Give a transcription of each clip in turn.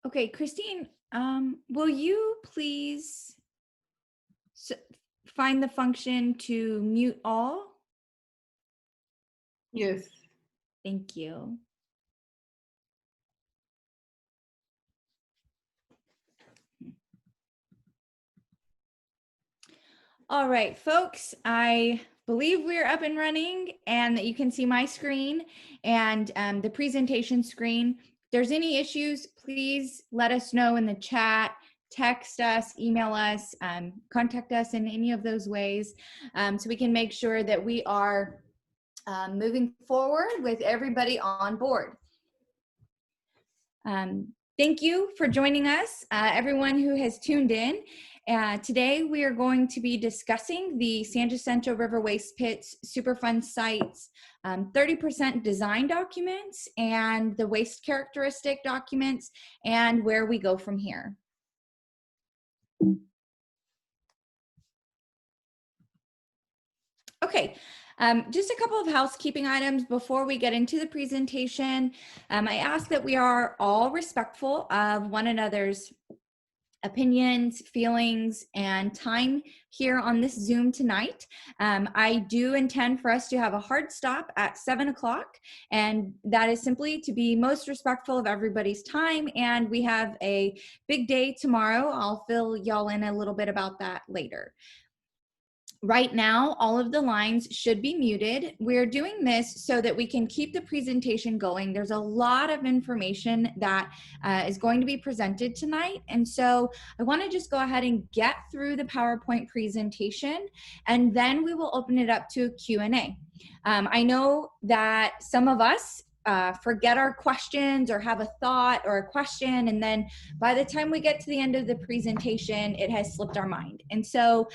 Okay, Christine, will you please find the function to mute all? Yes. Thank you. All right, folks, I believe we're up and running and that you can see my screen and the presentation screen. If there's any issues, please let us know in the chat, text us, email us, contact us in any of those ways so we can make sure that we are moving forward with everybody on board. Thank you for joining us, everyone who has tuned in. Today, we are going to be discussing the San Jacinto River Waste Pits Superfund Sites 30% design documents and the waste characteristic documents and where we go from here. Okay. Just a couple of housekeeping items before we get into the presentation. I ask that we are all respectful of one another's opinions, feelings, and time here on this Zoom tonight. I do intend for us to have a hard stop at 7 o'clock, and that is simply to be most respectful of everybody's time, and we have a big day tomorrow. I'll fill y'all in a little bit about that later. Right now, all of the lines should be muted. We're doing this so that we can keep the presentation going. There's a lot of information that is going to be presented tonight. And so I want to just go ahead and get through the PowerPoint presentation, and then we will open it up to a Q&A. I know that some of us forget our questions or have a thought or a question, and then by the time we get to the end of the presentation, it has slipped our mind. And so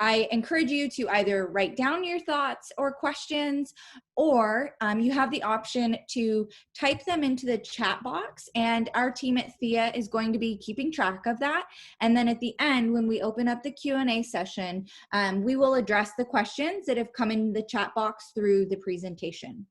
I encourage you to either write down your thoughts or questions, or you have the option to type them into the chat box, and our team at THEA is going to be keeping track of that. And then at the end, when we open up the Q&A session, we will address the questions that have come in the chat box through the presentation.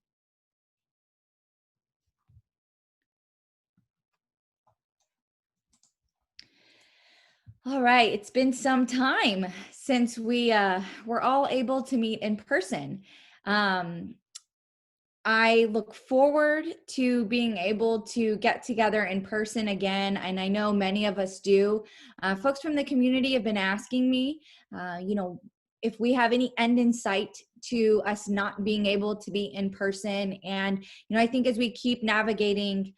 All right, it's been some time since we were all able to meet in person. I look forward to being able to get together in person again, and I know many of us do. Folks from the community have been asking me, if we have any end in sight to us not being able to be in person. And, I think as we keep navigating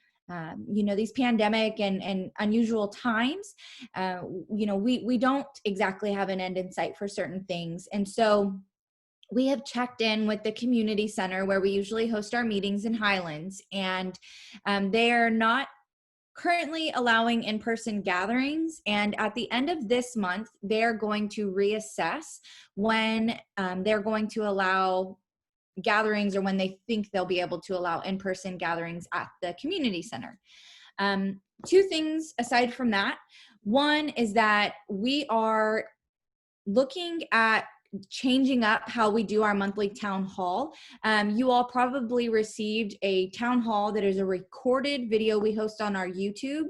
these pandemic and unusual times, we don't exactly have an end in sight for certain things. And so we have checked in with the community center where we usually host our meetings in Highlands, and they're not currently allowing in-person gatherings. And at the end of this month, they're going to reassess when they're going to allow gatherings, or when they think they'll be able to allow in-person gatherings at the community center. Two things aside from that. One is that we are looking at changing up how we do our monthly town hall. You all probably received a town hall that is a recorded video we host on our YouTube.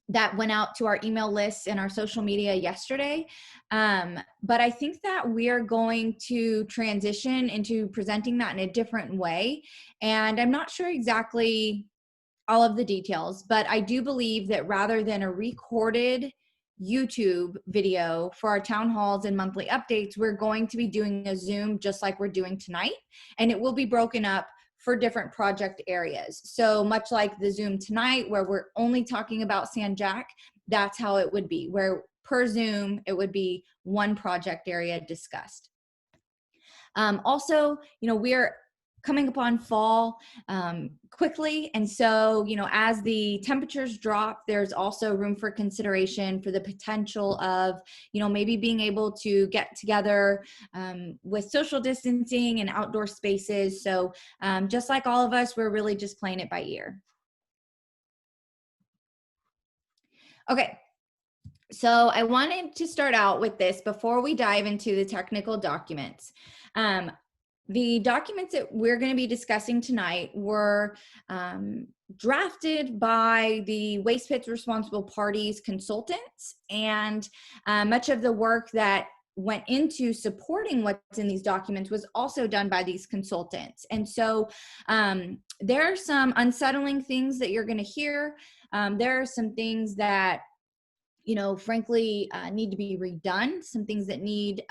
That went out to our email lists and our social media yesterday. But I think that we are going to transition into presenting that in a different way. And I'm not sure exactly all of the details, but I do believe that rather than a recorded YouTube video for our town halls and monthly updates, we're going to be doing a Zoom just like we're doing tonight. And it will be broken up for different project areas. So much like the Zoom tonight, where we're only talking about San Jac, that's how it would be, where per Zoom, it would be one project area discussed. Also, we're coming upon fall quickly. And so, as the temperatures drop, there's also room for consideration for the potential of, maybe being able to get together with social distancing and outdoor spaces. So just like all of us, we're really just playing it by ear. Okay. So I wanted to start out with this before we dive into the technical documents. The documents that we're going to be discussing tonight were drafted by the waste pits responsible parties consultants, and much of the work that went into supporting what's in these documents was also done by these consultants. And so there are some unsettling things that you're going to hear. There are some things that, you know, frankly, need to be redone, some things that need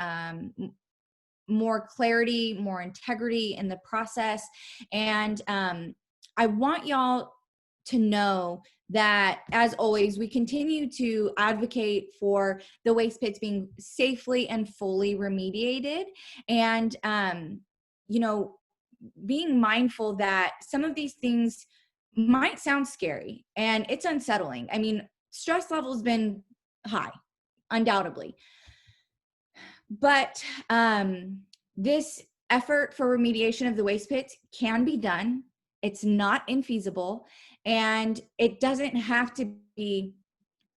more clarity, more integrity in the process. And I want y'all to know that, as always, we continue to advocate for the waste pits being safely and fully remediated. And, you know, being mindful that some of these things might sound scary and it's unsettling. I mean, stress level has been high, undoubtedly. But this effort for remediation of the waste pits can be done. It's not infeasible, and it doesn't have to be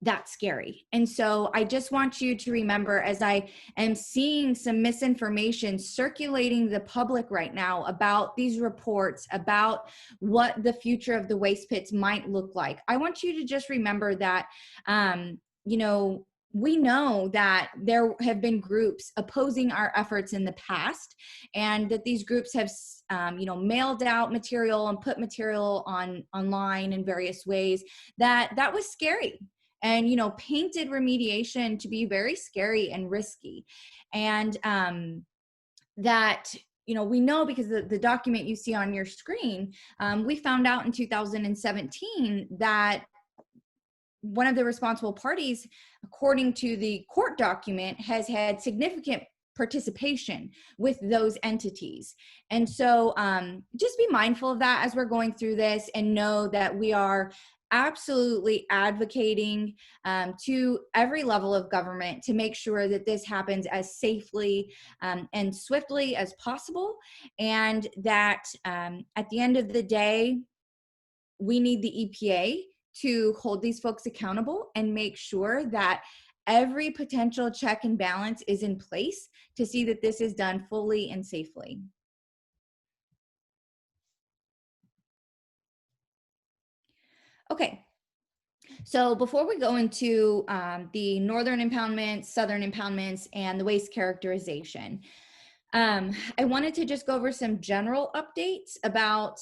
that scary. And so I just want you to remember, as I am seeing some misinformation circulating the public right now about these reports, about what the future of the waste pits might look like, I want you to just remember that, you know, we know that there have been groups opposing our efforts in the past, and that these groups have, you know, mailed out material and put material online in various ways that was scary, and, you know, painted remediation to be very scary and risky. And that, you know, we know because the document you see on your screen, we found out in 2017 that one of the responsible parties, according to the court document, has had significant participation with those entities. And so just be mindful of that as we're going through this, and know that we are absolutely advocating to every level of government to make sure that this happens as safely and swiftly as possible. And that at the end of the day, we need the EPA to hold these folks accountable and make sure that every potential check and balance is in place to see that this is done fully and safely. Okay, so before we go into the northern impoundments, southern impoundments, and the waste characterization, I wanted to just go over some general updates about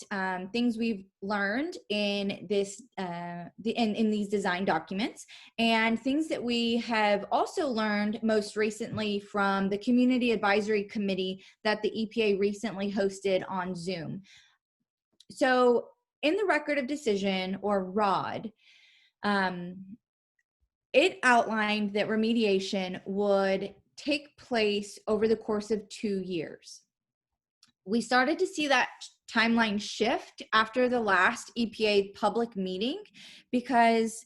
things we've learned in this in these design documents, and things that we have also learned most recently from the Community Advisory Committee that the EPA recently hosted on Zoom. So in the Record of Decision, or ROD, it outlined that remediation would take place over the course of 2 years. We started to see that timeline shift after the last EPA public meeting, because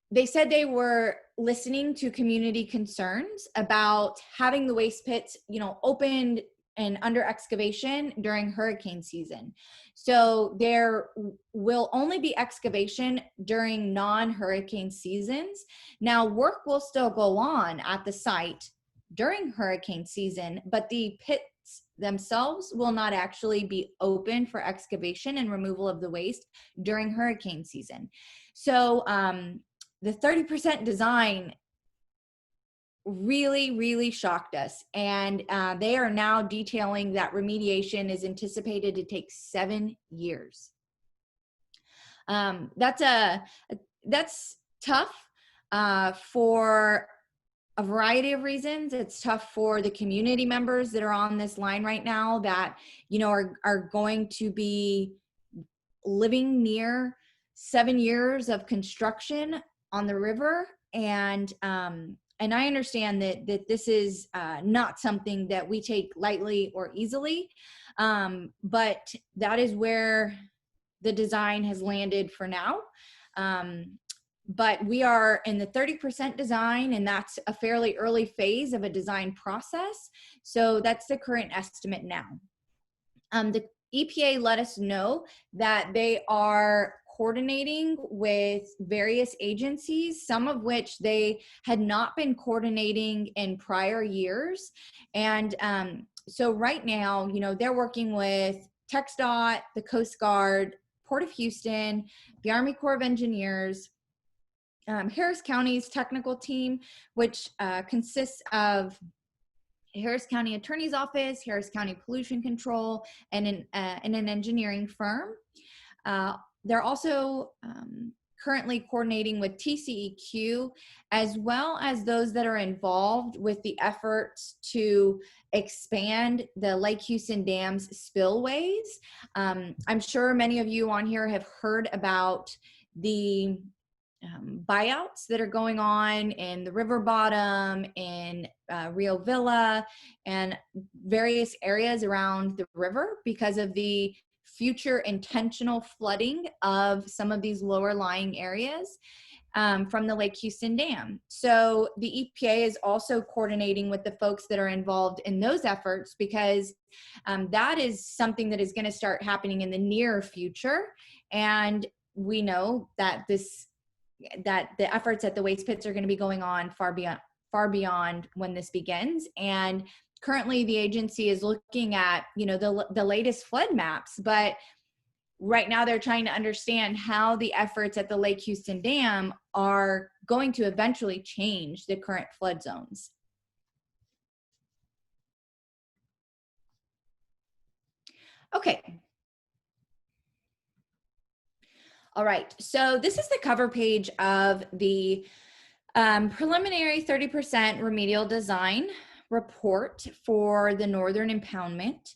they said they were listening to community concerns about having the waste pits, you know, opened and under excavation during hurricane season. So there will only be excavation during non-hurricane seasons. Now, work will still go on at the site during hurricane season, but the pits themselves will not actually be open for excavation and removal of the waste during hurricane season. So the 30% design really shocked us, and they are now detailing that remediation is anticipated to take 7 years. That's tough for a variety of reasons. It's tough for the community members that are on this line right now that, you know, are going to be living near 7 years of construction on the river. And I understand that this is not something that we take lightly or easily, but that is where the design has landed for now. But we are in the 30% design, and that's a fairly early phase of a design process. So that's the current estimate now. The EPA let us know that they are coordinating with various agencies, some of which they had not been coordinating in prior years. And So right now, they're working with TxDOT, the Coast Guard, Port of Houston, the Army Corps of Engineers, Harris County's technical team, which consists of Harris County Attorney's Office, Harris County Pollution Control, and an engineering firm. They're also currently coordinating with TCEQ, as well as those that are involved with the efforts to expand the Lake Houston Dam's spillways. I'm sure many of you on here have heard about the buyouts that are going on in the river bottom, in Rio Villa, and various areas around the river because of the future intentional flooding of some of these lower lying areas from the Lake Houston Dam. So the EPA is also coordinating with the folks that are involved in those efforts, because that is something that is going to start happening in the near future. And we know that the efforts at the waste pits are going to be going on far beyond when this begins. And currently the agency is looking at, the latest flood maps, but right now they're trying to understand how the efforts at the Lake Houston Dam are going to eventually change the current flood zones. Okay. All right, so this is the cover page of the preliminary 30% remedial design report for the Northern Impoundment.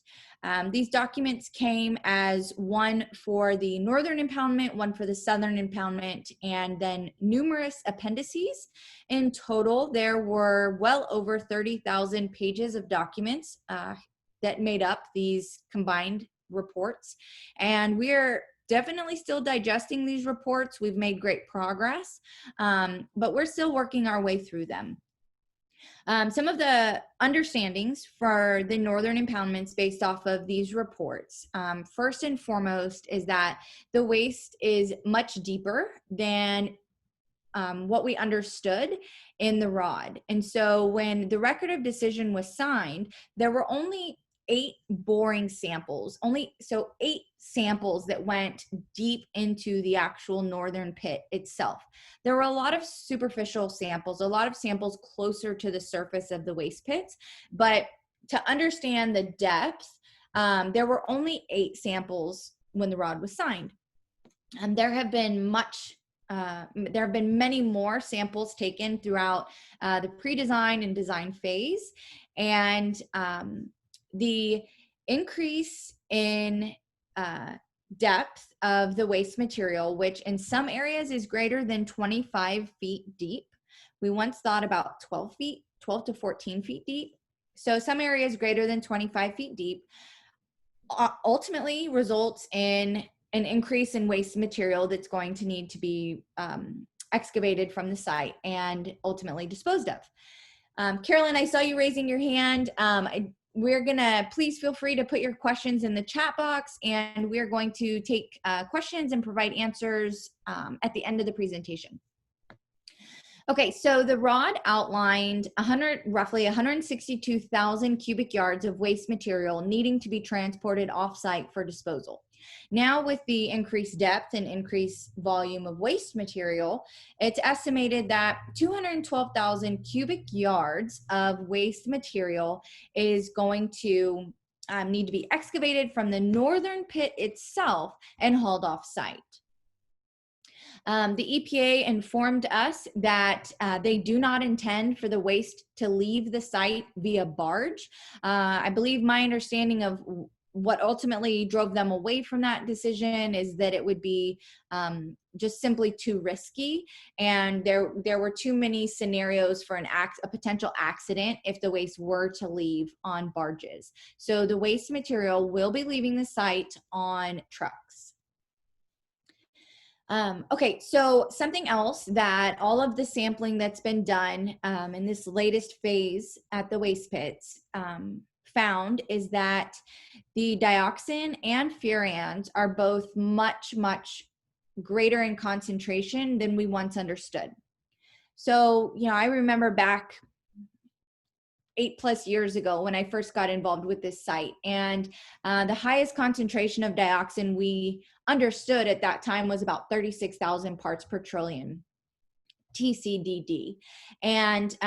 These documents came as one for the Northern Impoundment, one for the Southern Impoundment, and then numerous appendices. In total, there were well over 30,000 pages of documents that made up these combined reports. And we're definitely still digesting these reports. We've made great progress, but we're still working our way through them. Some of the understandings for the Northern Impoundments based off of these reports, first and foremost, is that the waste is much deeper than what we understood in the ROD. And so when the record of decision was signed, there were only 8 boring samples, so 8 samples that went deep into the actual northern pit itself. There were a lot of superficial samples, a lot of samples closer to the surface of the waste pits, but to understand the depth, there were only 8 samples when the ROD was signed. And there have been many more samples taken throughout the pre-design and design phase. And the increase in depth of the waste material, which in some areas is greater than 25 feet deep. We once thought about 12 to 14 feet deep. So some areas greater than 25 feet deep ultimately results in an increase in waste material that's going to need to be excavated from the site and ultimately disposed of. Carolyn, I saw you raising your hand. We're gonna, please feel free to put your questions in the chat box, and we're going to take questions and provide answers at the end of the presentation. Okay, so the ROD outlined roughly 162,000 cubic yards of waste material needing to be transported off-site for disposal. Now, with the increased depth and increased volume of waste material, it's estimated that 212,000 cubic yards of waste material is going to need to be excavated from the northern pit itself and hauled off-site. The EPA informed us that they do not intend for the waste to leave the site via barge. I believe my understanding of what ultimately drove them away from that decision is that it would be just simply too risky, and there were too many scenarios for a potential accident if the waste were to leave on barges. So the waste material will be leaving the site on trucks. Okay, so something else that all of the sampling that's been done in this latest phase at the waste pits found is that the dioxin and furans are both much, much greater in concentration than we once understood. So, I remember back 8+ years ago when I first got involved with this site. And the highest concentration of dioxin we understood at that time was about 36,000 parts per trillion, TCDD. And,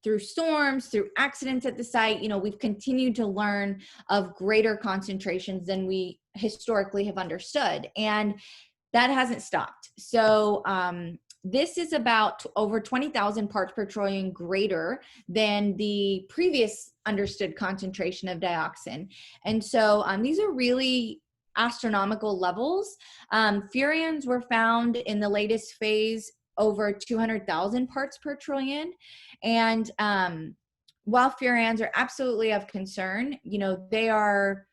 through storms, through accidents at the site, we've continued to learn of greater concentrations than we historically have understood. And that hasn't stopped. So this is about over 20,000 parts per trillion greater than the previous understood concentration of dioxin. And so these are really astronomical levels. Furans were found in the latest phase over 200,000 parts per trillion. And while furans are absolutely of concern, they are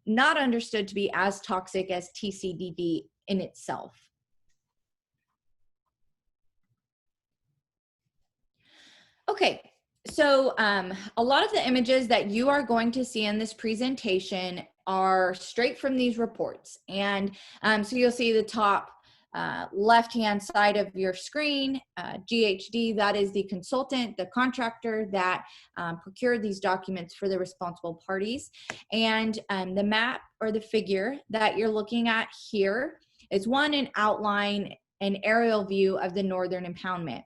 not understood to be as toxic as TCDD in itself. Okay, so a lot of the images that you are going to see in this presentation are straight from these reports. And so you'll see the top left-hand side of your screen, GHD, that is the consultant, the contractor that procured these documents for the responsible parties. And the map or the figure that you're looking at here is an outline, an aerial view of the northern impoundment.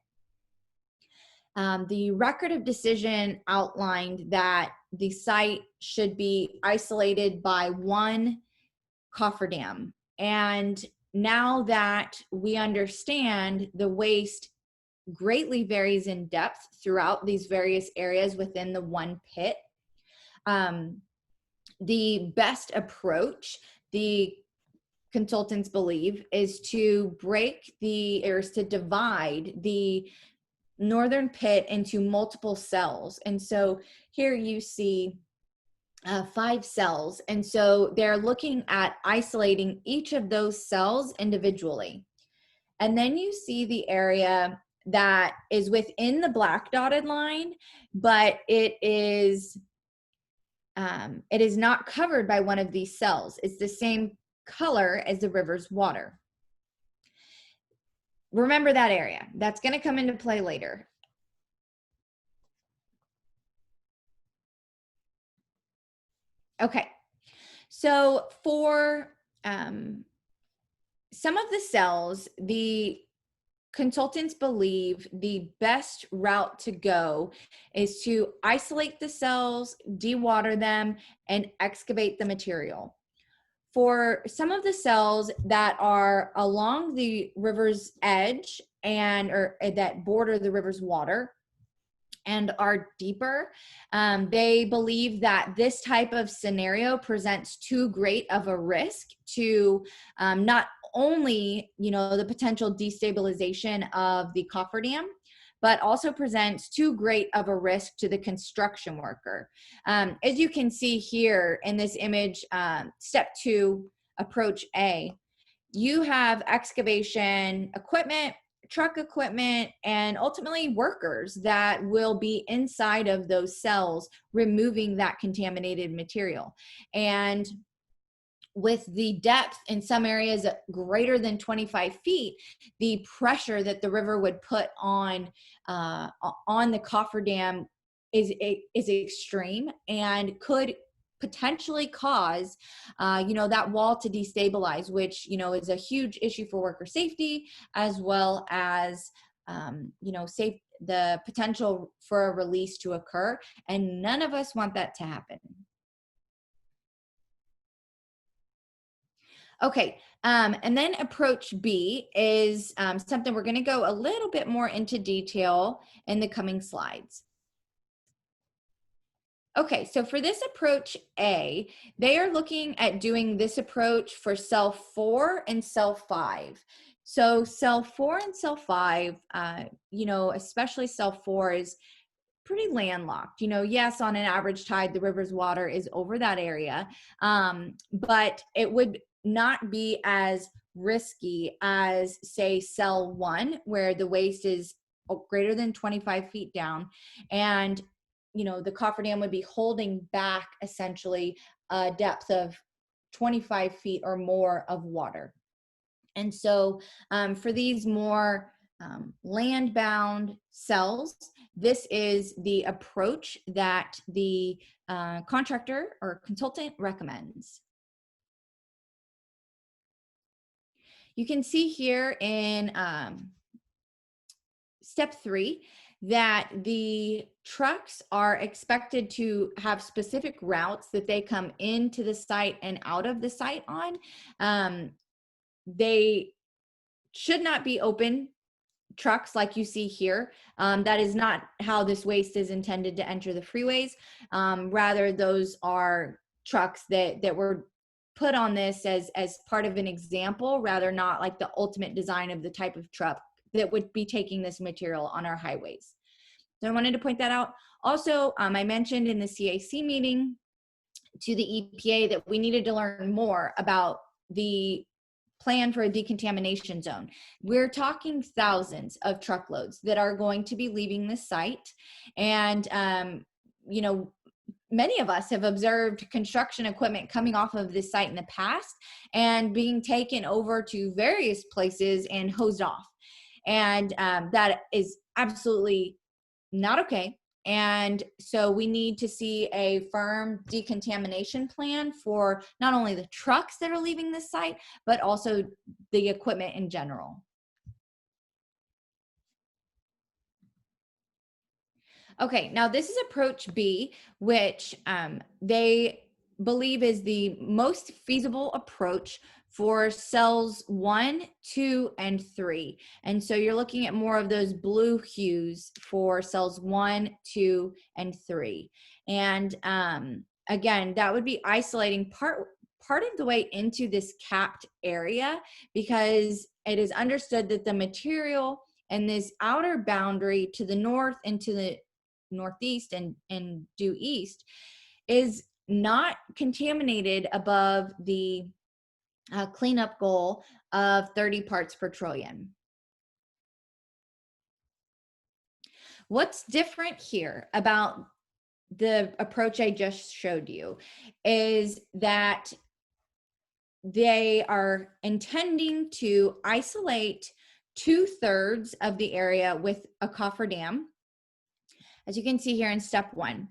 The record of decision outlined that the site should be isolated by one cofferdam. And now that we understand the waste greatly varies in depth throughout these various areas within the one pit, the best approach, the consultants believe, is to divide the northern pit into multiple cells. And so here you see 5 cells. And so they're looking at isolating each of those cells individually. And then you see the area that is within the black dotted line, but it is not covered by one of these cells. It's the same color as the river's water. Remember that area. That's going to come into play later. Okay, so for some of the cells, the consultants believe the best route to go is to isolate the cells, dewater them, and excavate the material. For some of the cells that are along the river's edge or that border the river's water and are deeper, they believe that this type of scenario presents too great of a risk to not only, the potential destabilization of the cofferdam, but also presents too great of a risk to the construction worker. As you can see here in this image, step 2, approach A, you have excavation equipment, truck equipment, and ultimately workers that will be inside of those cells removing that contaminated material. And with the depth in some areas greater than 25 feet, the pressure that the river would put on the cofferdam is extreme and could potentially cause that wall to destabilize, which is a huge issue for worker safety, as well as the potential for a release to occur, and none of us want that to happen. Okay, and then approach B is something we're going to go a little bit more into detail in the coming slides. Okay, so for this approach A, they are looking at doing this approach for cell 4 and cell 5. So cell 4 and cell 5, especially cell 4 is pretty landlocked. Yes, on an average tide, the river's water is over that area, but it would not be as risky as, say, cell 1, where the waste is greater than 25 feet down, and the cofferdam would be holding back essentially a depth of 25 feet or more of water. And so for these more land-bound cells, this is the approach that the contractor or consultant recommends. You can see here in step 3 that the trucks are expected to have specific routes that they come into the site and out of the site on. They should not be open trucks like you see here. That is not how this waste is intended to enter the freeways. Rather, those are trucks that were put on this as part of an example, rather not like the ultimate design of the type of truck that would be taking this material on our highways. So I wanted to point that out. Also, I mentioned in the CAC meeting to the EPA that we needed to learn more about the plan for a decontamination zone. We're talking thousands of truckloads that are going to be leaving the site. And, you know, many of us have observed construction equipment coming off of this site in the past and being taken over to various places and hosed off. And that is absolutely not okay. And so we need to see a firm decontamination plan for not only the trucks that are leaving this site, but also the equipment in general. Okay, now this is approach B, which they believe is the most feasible approach for cells 1, 2, and 3. And so you're looking at more of those blue hues for cells 1, 2, and 3. And again, that would be isolating part of the way into this capped area, because it is understood that the material and this outer boundary to the north and to the northeast and due east is not contaminated above the cleanup goal of 30 parts per trillion. What's different here about the approach I just showed you is that they are intending to isolate 2/3 of the area with a cofferdam. As you can see here in step 1,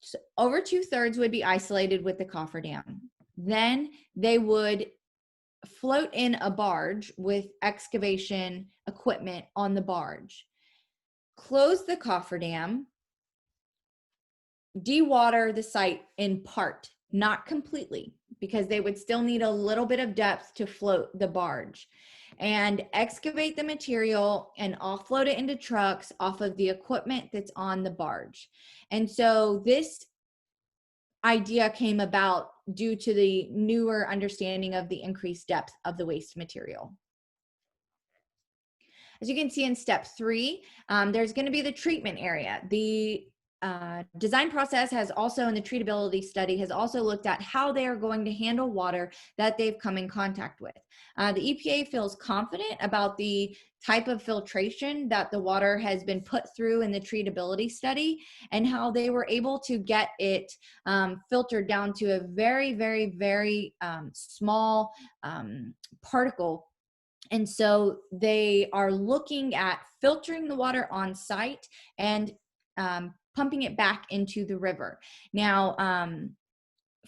so over 2/3 would be isolated with the cofferdam. Then they would float in a barge with excavation equipment on the barge, close the cofferdam, dewater the site in part, not completely, because they would still need a little bit of depth to float the barge, and excavate the material and offload it into trucks off of the equipment that's on the barge. And so this idea came about due to the newer understanding of the increased depth of the waste material. As you can see in step 3, there's going to be the treatment area. The design process has also, in the treatability study, has also looked at how they are going to handle water that they've come in contact with. The EPA feels confident about the type of filtration that the water has been put through in the treatability study and how they were able to get it filtered down to a very, very, very small particle. And so they are looking at filtering the water on site and pumping it back into the river. Now,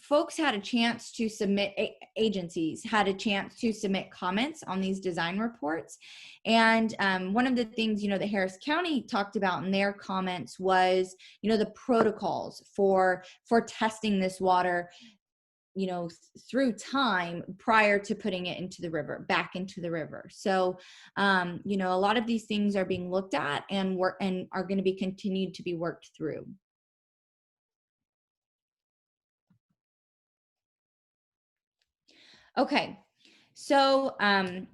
folks had a chance to submit, agencies had a chance to submit comments on these design reports. And one of the things, you know, that Harris County talked about in their comments was, you know, the protocols for testing this water, you know, through time prior to putting it into the river, back into the river. So, you know, a lot of these things are being looked at and are going to be continued to be worked through. Okay, so an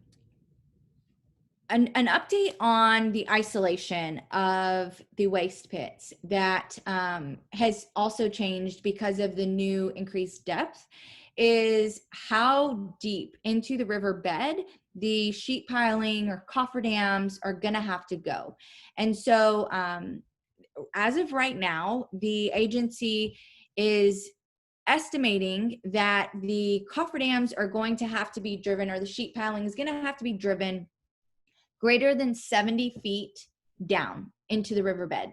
update on the isolation of the waste pits that has also changed because of the new increased depth is how deep into the riverbed the sheet piling or cofferdams are going to have to go. And so as of right now, the agency is estimating that the cofferdams are going to have to be driven, or the sheet piling is going to have to be driven greater than 70 feet down into the riverbed.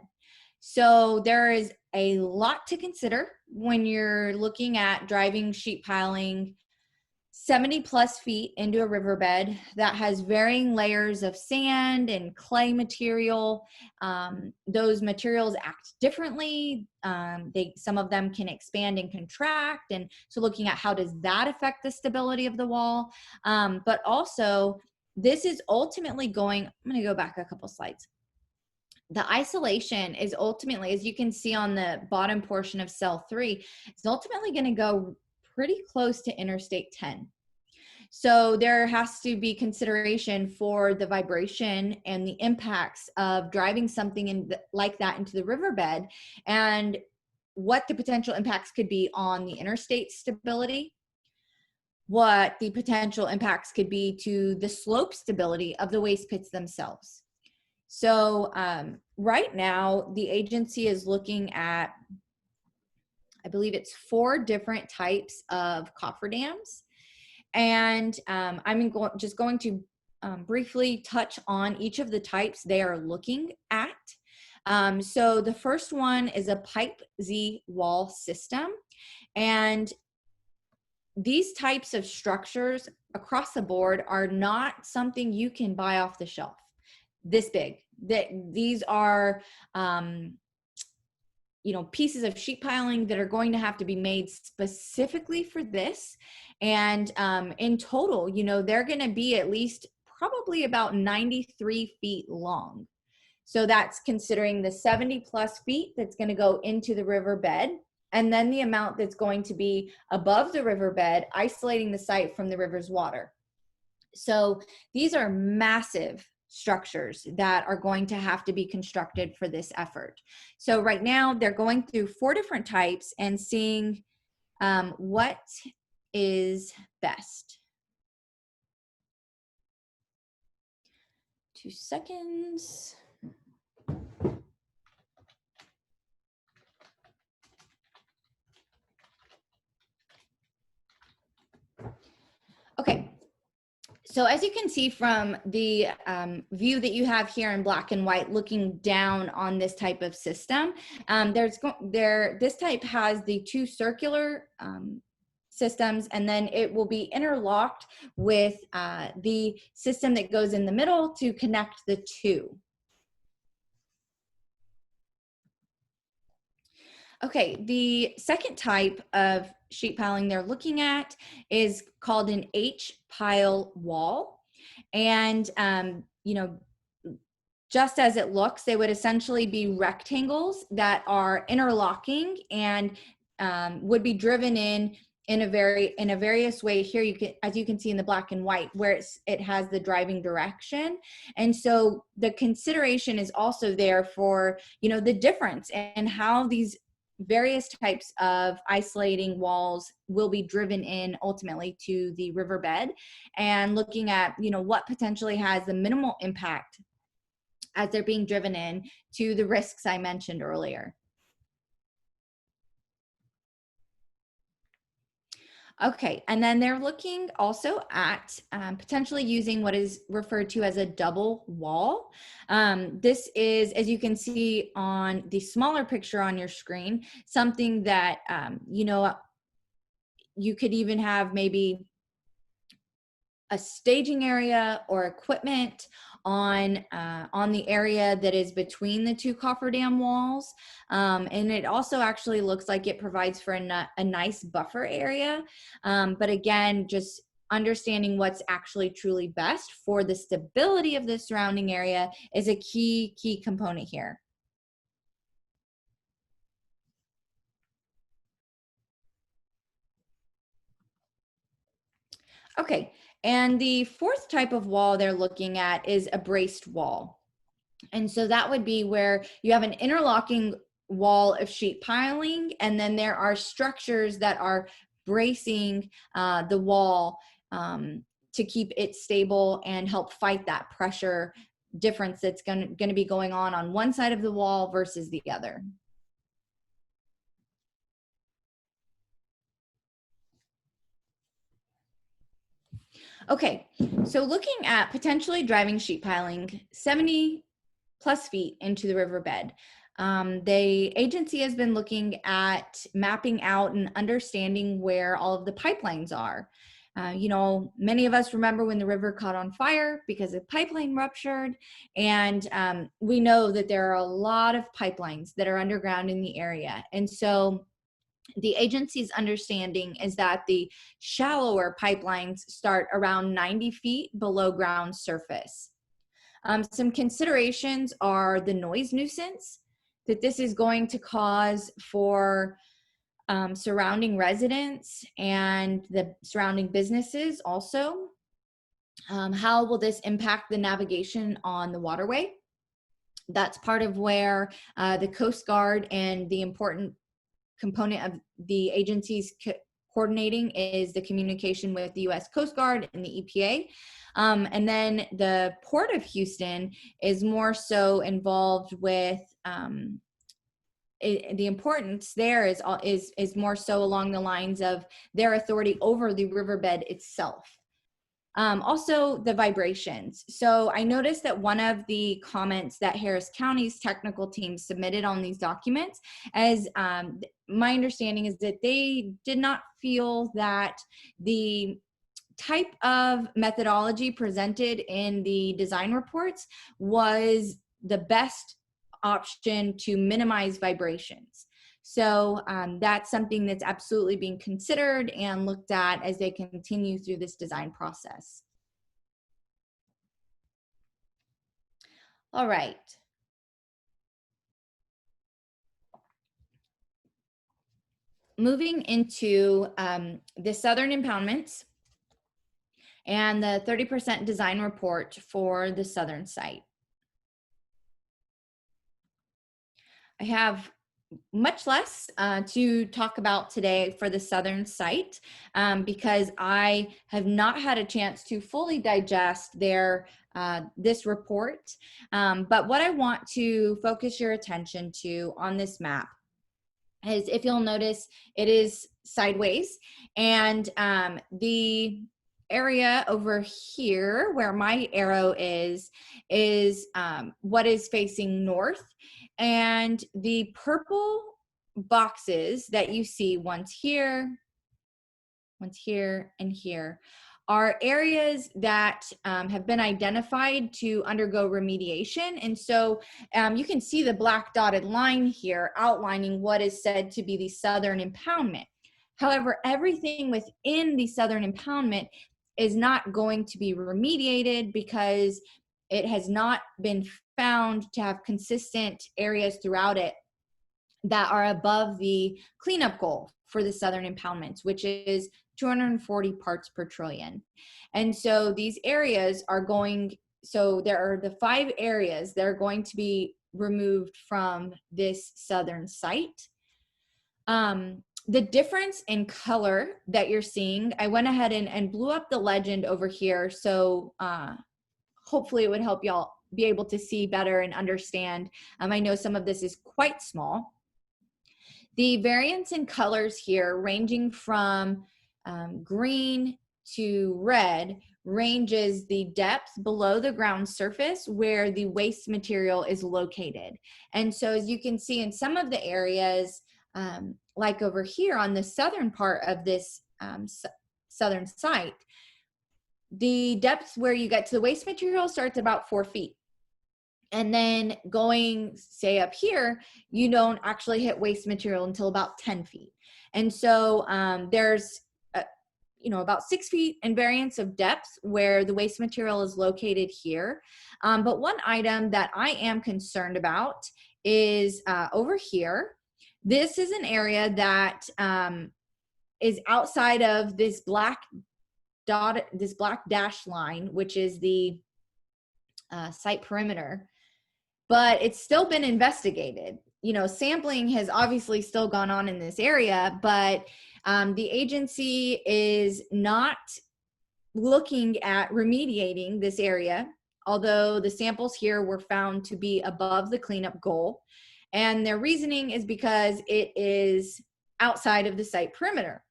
So there is a lot to consider when you're looking at driving sheet piling 70 plus feet into a riverbed that has varying layers of sand and clay material. Those materials act differently. Some of them can expand and contract. And so looking at how does that affect the stability of the wall. But also this is ultimately going, I'm going to go back a couple slides. The isolation is ultimately, as you can see on the bottom portion of cell 3, it's ultimately going to go pretty close to Interstate 10. So there has to be consideration for the vibration and the impacts of driving something like that into the riverbed, and what the potential impacts could be on the interstate stability, what the potential impacts could be to the slope stability of the waste pits themselves. So right now, the agency is looking at, I believe it's 4 different types of cofferdams. And I'm just going to briefly touch on each of the types they are looking at. So the first one is a pipe Z wall system. And these types of structures across the board are not something you can buy off the shelf this big. These are pieces of sheet piling that are going to have to be made specifically for this. And in total, they're going to be at least probably about 93 feet long. So that's considering the 70 plus feet that's going to go into the riverbed, and then the amount that's going to be above the riverbed, isolating the site from the river's water. So these are massive structures that are going to have to be constructed for this effort. So right now they're going through 4 different types and seeing what is best. 2 seconds. Okay. So as you can see from the view that you have here in black and white, looking down on this type of system, this type has the 2 circular systems, and then it will be interlocked with the system that goes in the middle to connect the 2. Okay, the second type of sheet piling they're looking at is called an H-pile wall. And, just as it looks, they would essentially be rectangles that are interlocking and would be driven in a various way. Here as you can see in the black and white, where it has the driving direction. And so the consideration is also there for, the difference and how these various types of isolating walls will be driven in ultimately to the riverbed, and looking at, what potentially has the minimal impact as they're being driven in to the risks I mentioned earlier. Okay, and then they're looking also at potentially using what is referred to as a double wall. This is, as you can see on the smaller picture on your screen, something that, you could even have maybe a staging area or equipment on the area that is between the 2 cofferdam walls. And it also actually looks like it provides for a nice buffer area. But again, just understanding what's actually truly best for the stability of the surrounding area is a key component here. Okay, and the 4th type of wall they're looking at is a braced wall. And so that would be where you have an interlocking wall of sheet piling, and then there are structures that are bracing the wall to keep it stable and help fight that pressure difference that's going to be going on one side of the wall versus the other. Okay, so looking at potentially driving sheet piling 70 plus feet into the riverbed. The agency has been looking at mapping out and understanding where all of the pipelines are. Many of us remember when the river caught on fire because a pipeline ruptured, and we know that there are a lot of pipelines that are underground in the area. And so the agency's understanding is that the shallower pipelines start around 90 feet below ground surface. Some considerations are the noise nuisance that this is going to cause for surrounding residents and the surrounding businesses also. How will this impact the navigation on the waterway? That's part of where the Coast Guard and the important component of the agency's coordinating is the communication with the U.S. Coast Guard and the EPA. And then the Port of Houston is more so involved with the importance there is more so along the lines of their authority over the riverbed itself. Also the vibrations. So I noticed that one of the comments that Harris County's technical team submitted on these documents, as my understanding is that they did not feel that the type of methodology presented in the design reports was the best option to minimize vibrations. So that's something that's absolutely being considered and looked at as they continue through this design process. All right. Moving into the southern impoundments and the 30% design report for the southern site. I have much less to talk about today for the southern site because I have not had a chance to fully digest this report. But what I want to focus your attention to on this map is, if you'll notice, it is sideways, and the area over here where my arrow is what is facing north, and the purple boxes that you see, one's here, and here, are areas that have been identified to undergo remediation. And so you can see the black dotted line here outlining what is said to be the southern impoundment. However, everything within the southern impoundment is not going to be remediated because it has not been found to have consistent areas throughout it that are above the cleanup goal for the southern impoundments, which is 240 parts per trillion. And so these areas are so there are the 5 areas that are going to be removed from this southern site. The difference in color that you're seeing, I went ahead and blew up the legend over here. So hopefully it would help y'all be able to see better and understand. I know some of this is quite small. The variance in colors here, ranging from green to red, ranges the depth below the ground surface where the waste material is located. And so as you can see in some of the areas, like over here on the southern part of this southern site, the depth where you get to the waste material starts about 4 feet. And then going, say, up here, you don't actually hit waste material until about 10 feet. And so there's, about 6 feet in variance of depth where the waste material is located here. But one item that I am concerned about is over here. This is an area that is outside of this black dashed line, which is the site perimeter. But it's still been investigated. Sampling has obviously still gone on in this area, but the agency is not looking at remediating this area, although the samples here were found to be above the cleanup goal. And their reasoning is because it is outside of the site perimeter.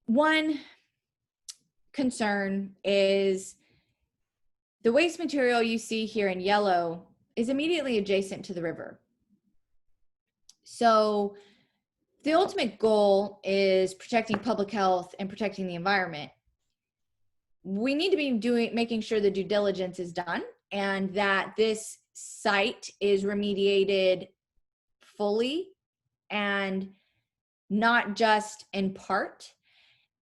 One concern is the waste material you see here in yellow is immediately adjacent to the river. So the ultimate goal is protecting public health and protecting the environment. We need to be making sure the due diligence is done and that this site is remediated fully and not just in part.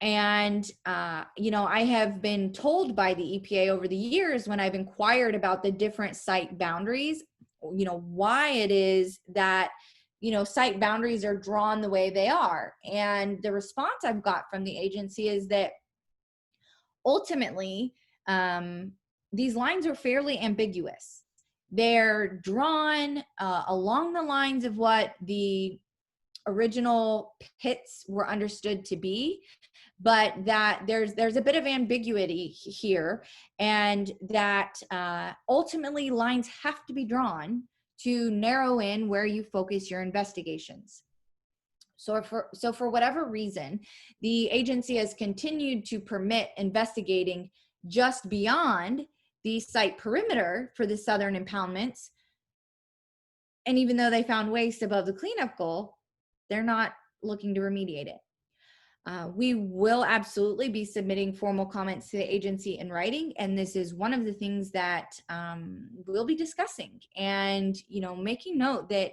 And, I have been told by the EPA over the years when I've inquired about the different site boundaries, why it is that, site boundaries are drawn the way they are. And the response I've got from the agency is that ultimately, these lines are fairly ambiguous. They're drawn along the lines of what the original pits were understood to be, but that there's a bit of ambiguity here, and that ultimately lines have to be drawn to narrow in where you focus your investigations. So for whatever reason, the agency has continued to permit investigating just beyond the site perimeter for the southern impoundments. And even though they found waste above the cleanup goal, they're not looking to remediate it. We will absolutely be submitting formal comments to the agency in writing, and this is one of the things that we'll be discussing, and making note that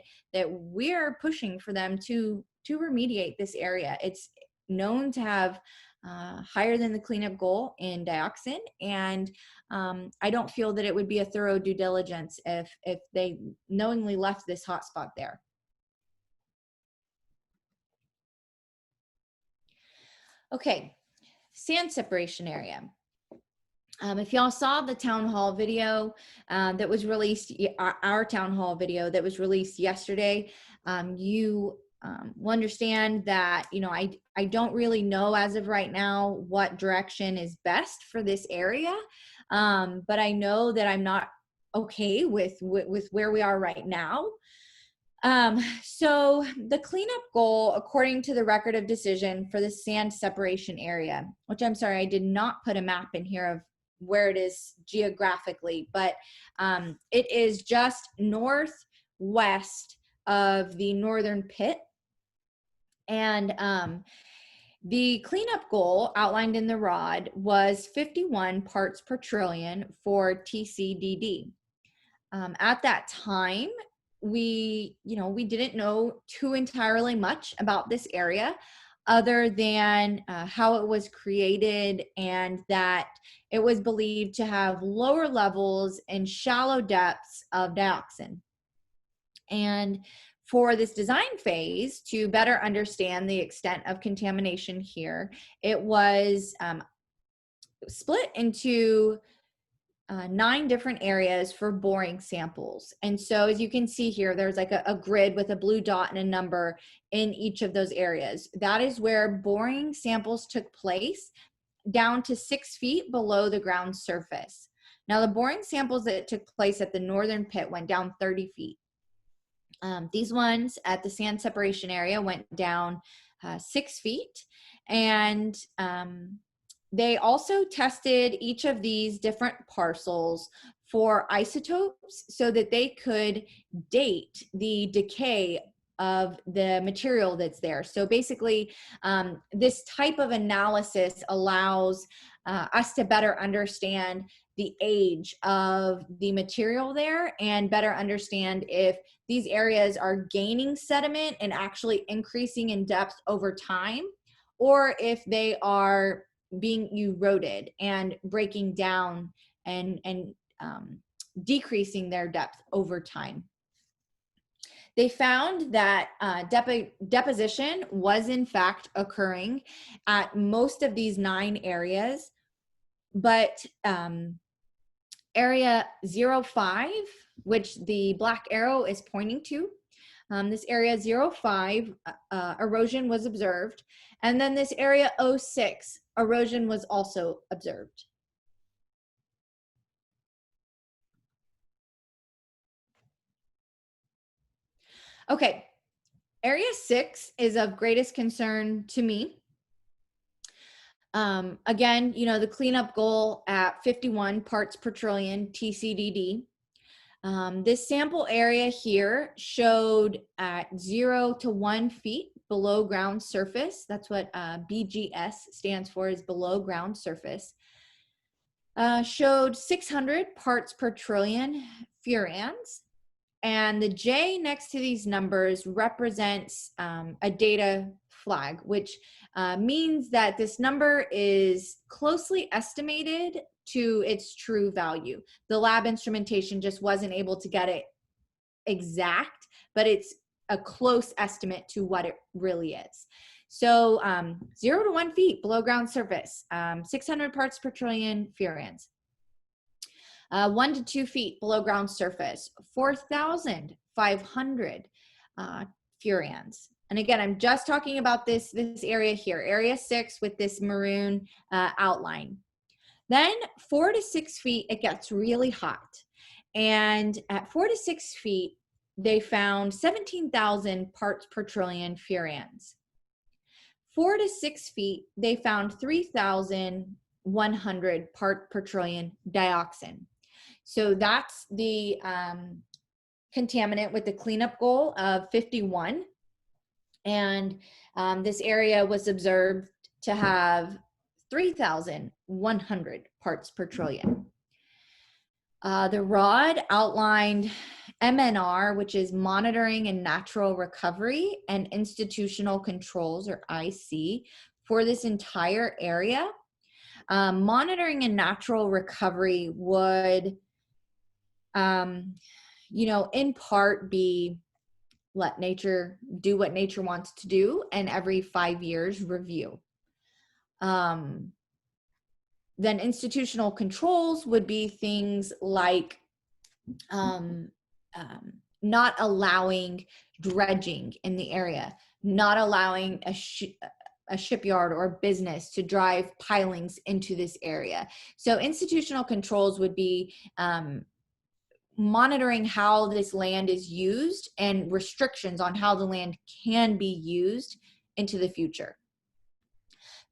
we're pushing for them to remediate this area. It's known to have higher than the cleanup goal in dioxin, and I don't feel that it would be a thorough due diligence if they knowingly left this hotspot there. Okay, sand separation area. If y'all saw the town hall video that was released, our town hall video that was released yesterday, you will understand that, I don't really know as of right now what direction is best for this area. But I know that I'm not okay with where we are right now. So the cleanup goal, according to the record of decision for the sand separation area, which I'm sorry, I did not put a map in here of where it is geographically, but it is just northwest of the northern pit. And the cleanup goal outlined in the ROD was 51 parts per trillion for TCDD. At that time, we didn't know too entirely much about this area other than how it was created, and that it was believed to have lower levels and shallow depths of dioxin. And for this design phase, to better understand the extent of contamination here, it was split into 9 different areas for boring samples. And so as you can see here, there's like a grid with a blue dot and a number in each of those areas. That is where boring samples took place down to 6 feet below the ground surface. Now the boring samples that took place at the northern pit went down 30 feet. These ones at the sand separation area went down 6 feet, and they also tested each of these different parcels for isotopes so that they could date the decay of the material that's there. So basically, this type of analysis allows us to better understand the age of the material there and better understand if these areas are gaining sediment and actually increasing in depth over time, or if they are being eroded and breaking down and decreasing their depth over time. They found that deposition was in fact occurring at most of these 9 areas, but area 05, which the black arrow is pointing to, this area 05, erosion was observed. And then this area 06, erosion was also observed. Okay, area 6 is of greatest concern to me. Again, the cleanup goal at 51 parts per trillion TCDD. This sample area here showed at 0 to 1 feet below ground surface. That's what BGS stands for, is below ground surface. Showed 600 parts per trillion furans. And the J next to these numbers represents a data flag, which means that this number is closely estimated to its true value. The lab instrumentation just wasn't able to get it exact, but it's a close estimate to what it really is. So 0 to 1 feet below ground surface, 600 parts per trillion furans. 1 to 2 feet below ground surface, 4,500 furans. And again, I'm just talking about this area here, area 6 with this maroon outline. Then 4 to 6 feet, it gets really hot. And at 4 to 6 feet, they found 17,000 parts per trillion furans. 4 to 6 feet, they found 3,100 part per trillion dioxin. So that's the contaminant with the cleanup goal of 51. And this area was observed to have 3,100 parts per trillion. The ROD outlined MNR, which is monitoring and natural recovery, and institutional controls, or IC, for this entire area. Monitoring and natural recovery would, in part be let nature do what nature wants to do, and every 5 years review. Then institutional controls would be things like not allowing dredging in the area, not allowing a shipyard or business to drive pilings into this area. So institutional controls would be monitoring how this land is used and restrictions on how the land can be used into the future.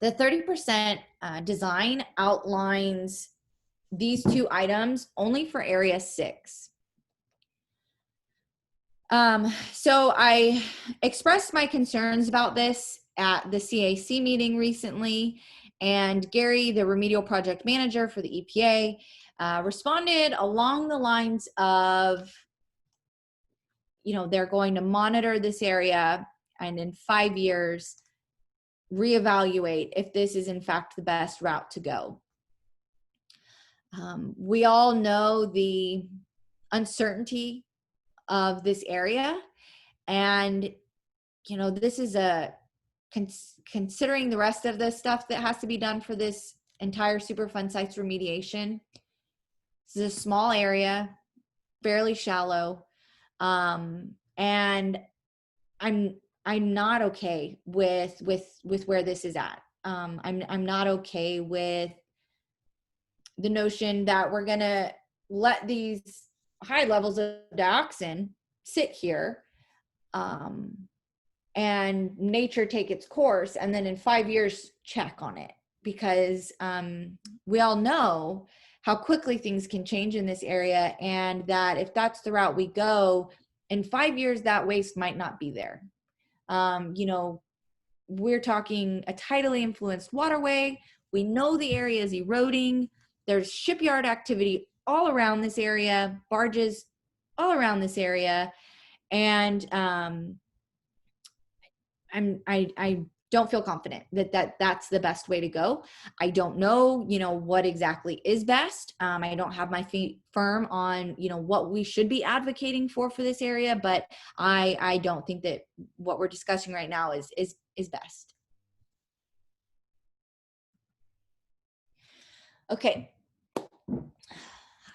The 30% design outlines these two items only for area 6. So I expressed my concerns about this at the CAC meeting recently, and Gary, the remedial project manager for the EPA, responded along the lines of, they're going to monitor this area and in 5 years reevaluate if this is in fact the best route to go. We all know the uncertainty of this area, and this is considering the rest of the stuff that has to be done for this entire Superfund sites remediation. This is a small area, fairly shallow, and I'm not okay with where this is at. I'm not okay with the notion that we're gonna let these high levels of dioxin sit here and nature take its course, and then in 5 years check on it, because we all know how quickly things can change in this area, and that if that's the route we go, in 5 years that waste might not be there. We're talking a tidally influenced waterway. We know the area is eroding. There's shipyard activity all around this area, barges all around this area, and I don't feel confident that that's the best way to go. I don't know, what exactly is best. I don't have my feet firm on, what we should be advocating for this area, but I don't think that what we're discussing right now is best. Okay.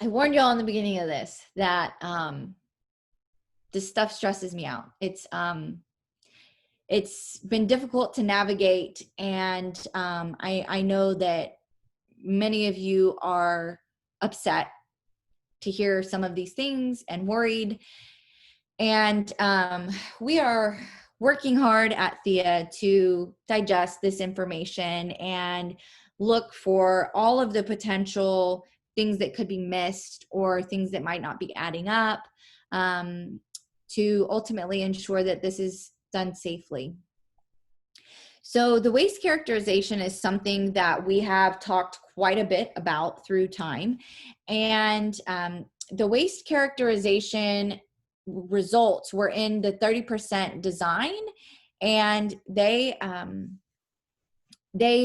I warned y'all in the beginning of this that this stuff stresses me out. It's been difficult to navigate, and I know that many of you are upset to hear some of these things and worried, and we are working hard at Thea to digest this information and look for all of the potential things that could be missed or things that might not be adding up, to ultimately ensure that this is done safely. So the waste characterization is something that we have talked quite a bit about through time. And the waste characterization results were in the 30% design, and they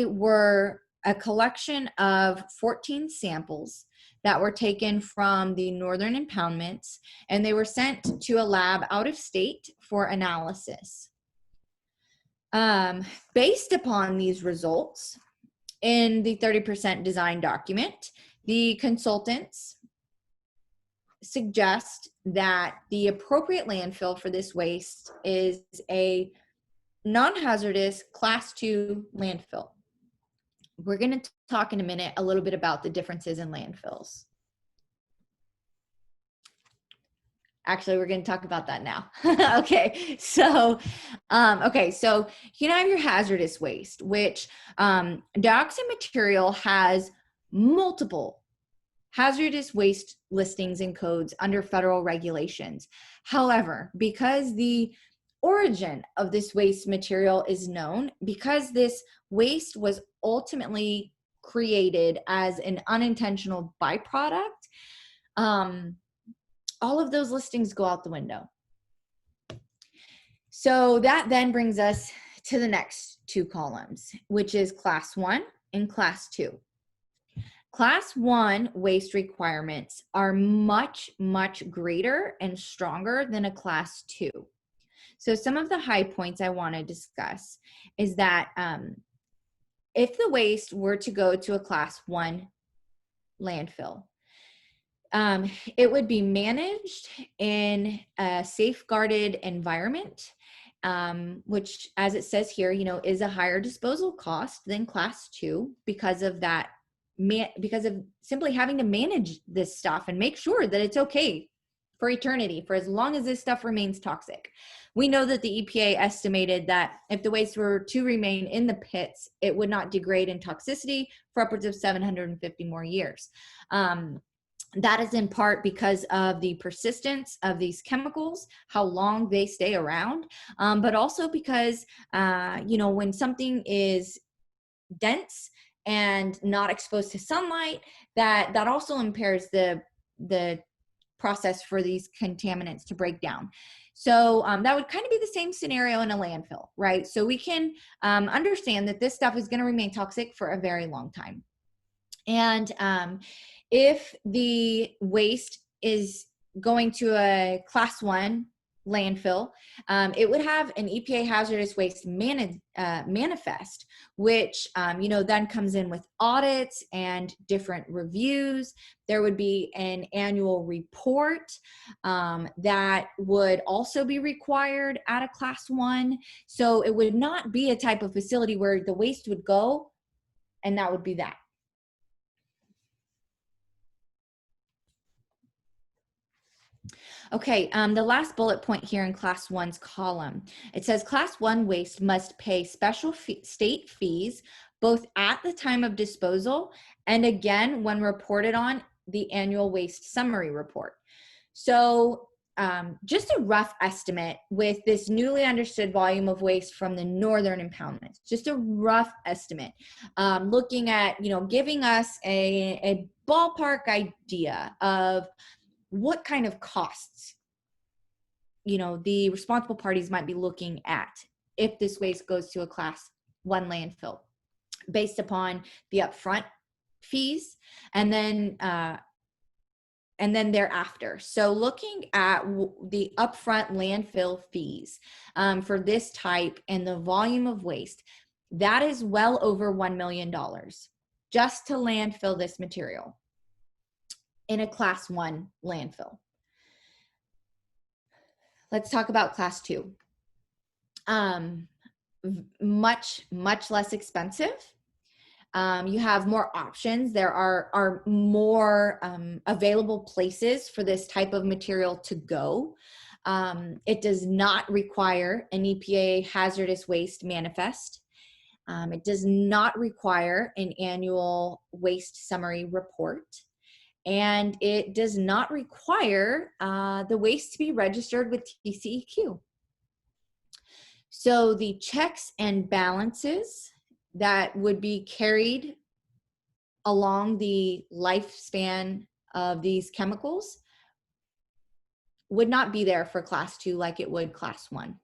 were a collection of 14 samples that were taken from the northern impoundments, and they were sent to a lab out of state for analysis. Based upon these results, in the 30% design document, the consultants suggest that the appropriate landfill for this waste is a non-hazardous class 2 landfill. We're going to talk in a minute a little bit about the differences in landfills. Actually, we're going to talk about that now. Okay, so you can have your hazardous waste, which dioxin material has multiple hazardous waste listings and codes under federal regulations. However, because the origin of this waste material is known, because this waste was ultimately created as an unintentional byproduct, all of those listings go out the window. So that then brings us to the next two columns, which is class 1 and class 2. Class 1 waste requirements are much, much greater and stronger than a class 2. So some of the high points I want to discuss is that if the waste were to go to a class 1 landfill, it would be managed in a safeguarded environment, which, as it says here, is a higher disposal cost than class 2 because of that, because of simply having to manage this stuff and make sure that it's okay for eternity, for as long as this stuff remains toxic. We know that the EPA estimated that if the waste were to remain in the pits, it would not degrade in toxicity for upwards of 750 more years. That is in part because of the persistence of these chemicals, how long they stay around, but also because, when something is dense and not exposed to sunlight, that also impairs the process for these contaminants to break down. So that would kind of be the same scenario in a landfill, right? So we can understand that this stuff is going to remain toxic for a very long time. And if the waste is going to a class 1 landfill, it would have an EPA hazardous waste manifest, which then comes in with audits and different reviews. There would be an annual report that would also be required at a class 1. So it would not be a type of facility where the waste would go and that would be that. Okay, the last bullet point here in class 1's column, it says class 1 waste must pay special state fees both at the time of disposal and again when reported on the annual waste summary report. So just a rough estimate with this newly understood volume of waste from the northern impoundments, just a rough estimate, looking at, giving us a ballpark idea of what kind of costs, the responsible parties might be looking at if this waste goes to a class 1 landfill based upon the upfront fees and then thereafter. So looking at the upfront landfill fees for this type and the volume of waste, that is well over $1 million just to landfill this material in a class 1 landfill. Let's talk about class 2. Much, much less expensive. You have more options. There are more available places for this type of material to go. It does not require an EPA hazardous waste manifest. It does not require an annual waste summary report. And it does not require the waste to be registered with TCEQ. So the checks and balances that would be carried along the lifespan of these chemicals would not be there for class 2 like it would class 1.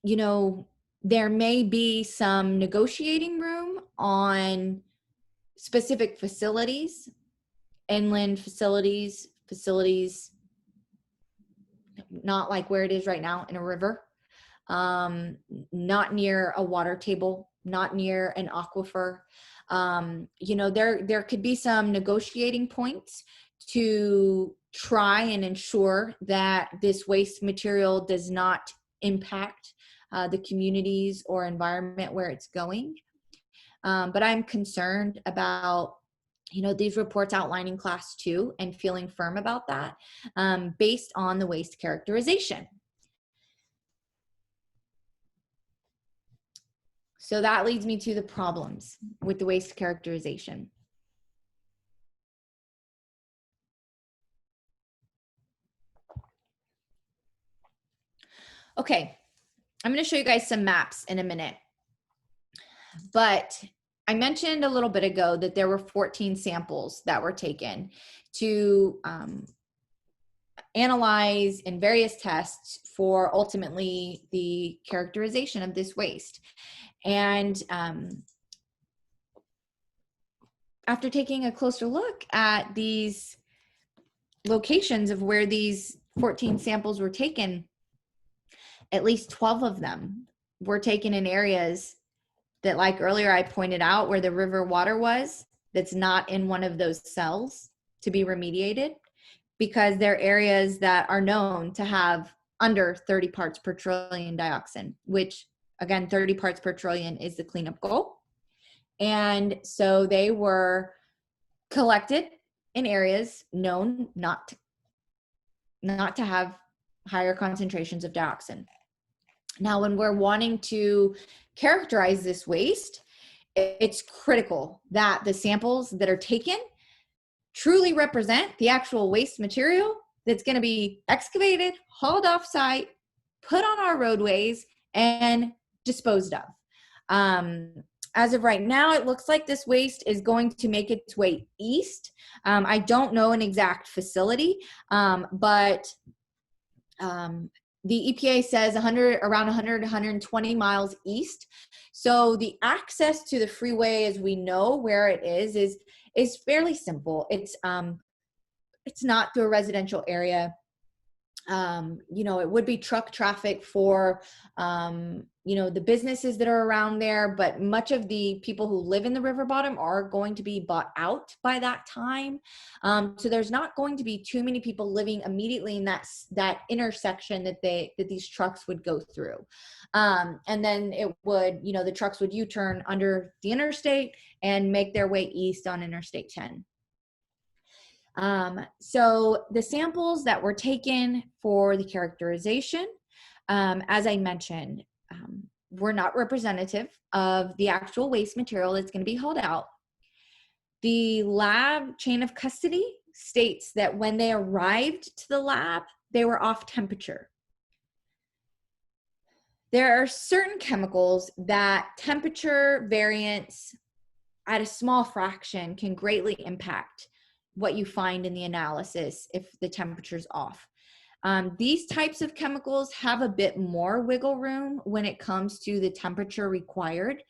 You know, there may be some negotiating room on specific facilities, inland facilities, not like where it is right now in a river, not near a water table, not near an aquifer. You know, there could be some negotiating points to try and ensure that this waste material does not impact the communities or environment where it's going. But I'm concerned about, you know, these reports outlining class 2 and feeling firm about that based on the waste characterization. So that leads me to the problems with the waste characterization. Okay, I'm going to show you guys some maps in a minute. But I mentioned a little bit ago that there were 14 samples that were taken to analyze in various tests for ultimately the characterization of this waste. And after taking a closer look at these locations of where these 14 samples were taken, at least 12 of them were taken in areas that, like earlier I pointed out, where the river water was, that's not in one of those cells to be remediated, because they're areas that are known to have under 30 parts per trillion dioxin, which again, 30 parts per trillion is the cleanup goal. And so they were collected in areas known not to have higher concentrations of dioxin. Now, when we're wanting to characterize this waste, it's critical that the samples that are taken truly represent the actual waste material that's going to be excavated, hauled off site, put on our roadways, and disposed of. As of right now, it looks like this waste is going to make its way east. I don't know an exact facility, but the EPA says around 100, 120 miles east. So the access to the freeway, as we know where it is fairly simple. It's not through a residential area. You know, it would be truck traffic for, you know, the businesses that are around there, but much of the people who live in the river bottom are going to be bought out by that time. So there's not going to be too many people living immediately in that intersection that these trucks would go through. And then it would, you know, the trucks would U-turn under the interstate and make their way east on Interstate 10. So the samples that were taken for the characterization, as I mentioned, were not representative of the actual waste material that's going to be hauled out. The lab chain of custody states that when they arrived to the lab, they were off temperature. There are certain chemicals that temperature variance at a small fraction can greatly impact what you find in the analysis if the temperature's off. These types of chemicals have a bit more wiggle room when it comes to the temperature required.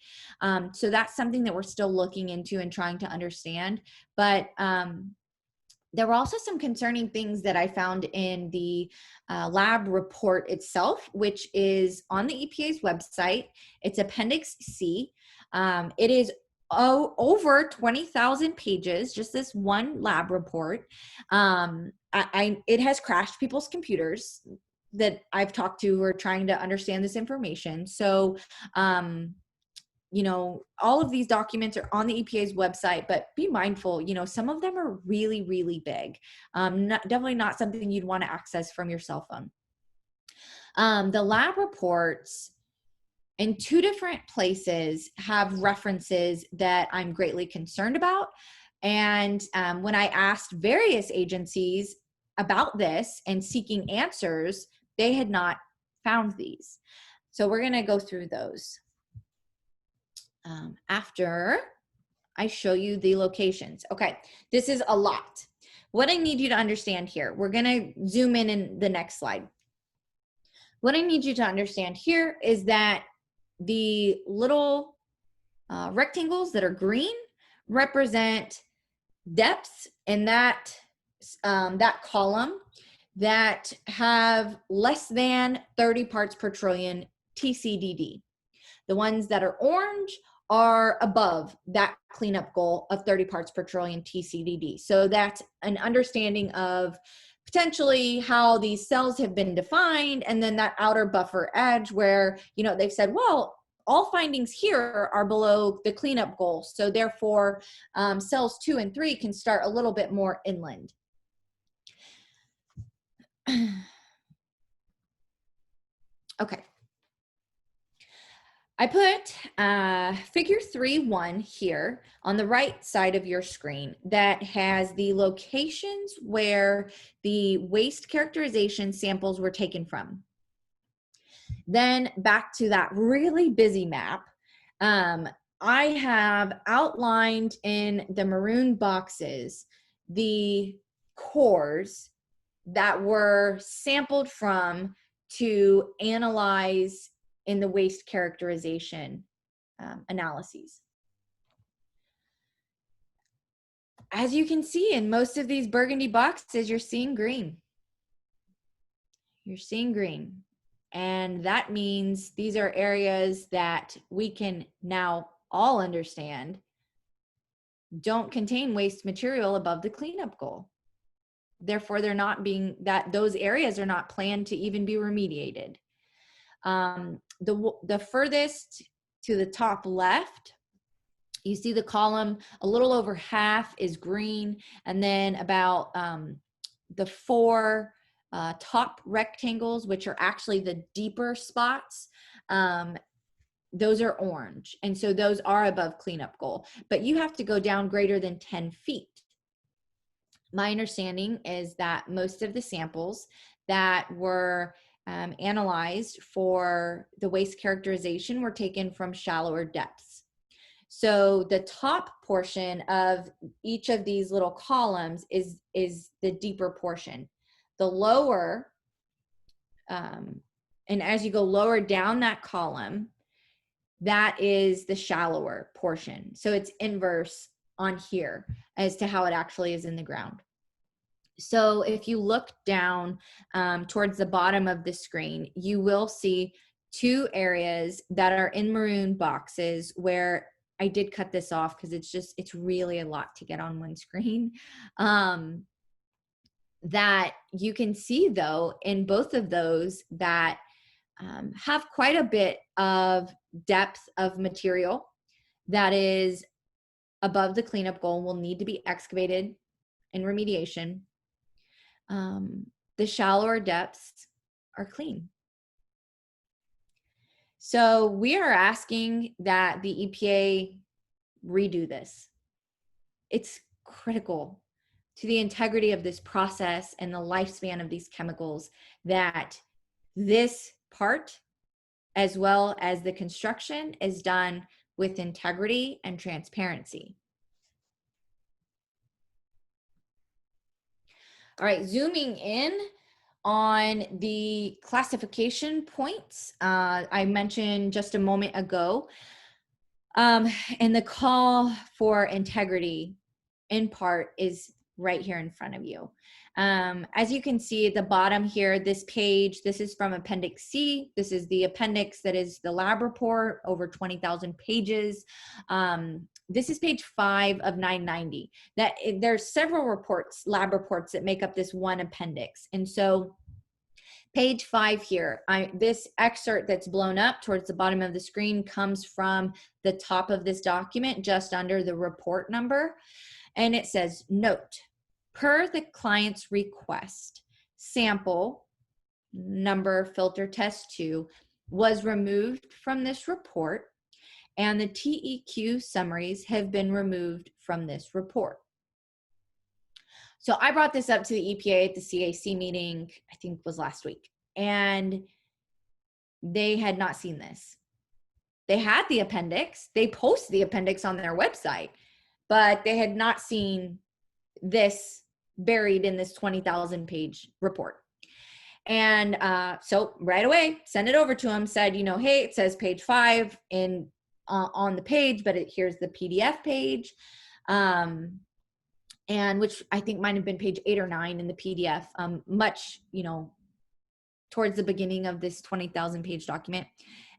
So that's something that we're still looking into and trying to understand. But there were also some concerning things that I found in the lab report itself, which is on the EPA's website. It's Appendix C. It is over 20,000 pages, just this one lab report. It has crashed people's computers that I've talked to who are trying to understand this information. So all of these documents are on the EPA's website, but be mindful, some of them are really, really big. Definitely not something you'd want to access from your cell phone. The lab reports in 2 different places have references that I'm greatly concerned about. And when I asked various agencies about this and seeking answers, they had not found these. So we're going to go through those after I show you the locations. Okay, this is a lot. What I need you to understand here, we're going to zoom in the next slide. What I need you to understand here is that the little rectangles that are green represent depths in that column that have less than 30 parts per trillion TCDD. The ones that are orange are above that cleanup goal of 30 parts per trillion TCDD. So that's an understanding of potentially how these cells have been defined, and then that outer buffer edge where, they've said, well, all findings here are below the cleanup goal. So therefore, cells 2 and 3 can start a little bit more inland. Okay. I put figure 3.1 here on the right side of your screen that has the locations where the waste characterization samples were taken from. Then back to that really busy map, I have outlined in the maroon boxes the cores that were sampled from to analyze in the waste characterization analyses. As you can see in most of these burgundy boxes, you're seeing green. You're seeing green. And that means these are areas that we can now all understand don't contain waste material above the cleanup goal. Therefore, those areas are not planned to even be remediated. The furthest to the top left, you see the column, a little over half is green, and then about the 4 top rectangles, which are actually the deeper spots, those are orange. And so those are above cleanup goal, but you have to go down greater than 10 feet. My understanding is that most of the samples that were analyzed for the waste characterization were taken from shallower depths. So the top portion of each of these little columns is the deeper portion. The lower, and as you go lower down that column, that is the shallower portion. So it's inverse on here as to how it actually is in the ground. So if you look down towards the bottom of the screen, you will see 2 areas that are in maroon boxes where I did cut this off because it's really a lot to get on one screen. That you can see though in both of those that have quite a bit of depth of material that is above the cleanup goal and will need to be excavated in remediation. The shallower depths are clean. So we are asking that the EPA redo this. It's critical to the integrity of this process and the lifespan of these chemicals that this part, as well as the construction, is done with integrity and transparency. All right, zooming in on the classification points I mentioned just a moment ago, and the call for integrity in part is right here in front of you. As you can see at the bottom here, this page, this is from Appendix C. This is the appendix that is the lab report, over 20,000 pages. This is page 5 of 990. There's several reports, lab reports, that make up this one appendix. And so Page 5 here. This excerpt that's blown up towards the bottom of the screen comes from the top of this document, just under the report number. And it says, note, per the client's request, sample number filter test 2 was removed from this report, and the TEQ summaries have been removed from this report. So I brought this up to the EPA at the CAC meeting, I think was last week, and they had not seen this. They had the appendix, they post the appendix on their website, but they had not seen this buried in this 20,000 page report. And so right away, send it over to them, said, hey, it says page 5 on the page, but here's the PDF page. And which I think might have been page 8 or 9 in the PDF, much, towards the beginning of this 20,000 page document.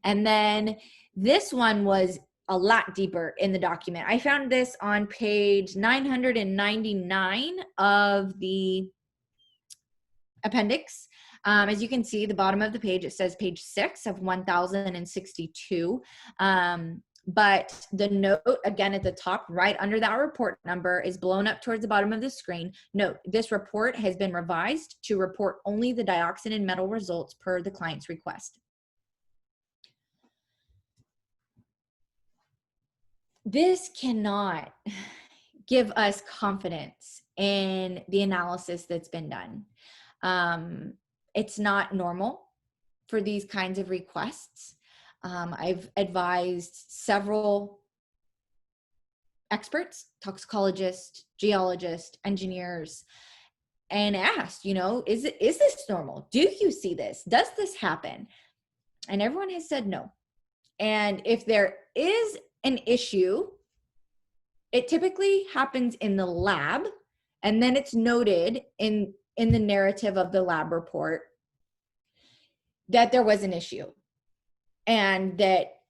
And then this one was a lot deeper in the document. I found this on page 999 of the appendix. As you can see, the bottom of the page, it says page 6 of 1062. But the note, again, at the top, right under that report number, is blown up towards the bottom of the screen. Note, this report has been revised to report only the dioxin and metal results per the client's request. This cannot give us confidence in the analysis that's been done. It's not normal for these kinds of requests. I've advised several experts, toxicologists, geologists, engineers, and asked, is this normal? Do you see this? Does this happen? And everyone has said no. And if there is an issue, it typically happens in the lab, and then it's noted in the narrative of the lab report that there was an issue. And that,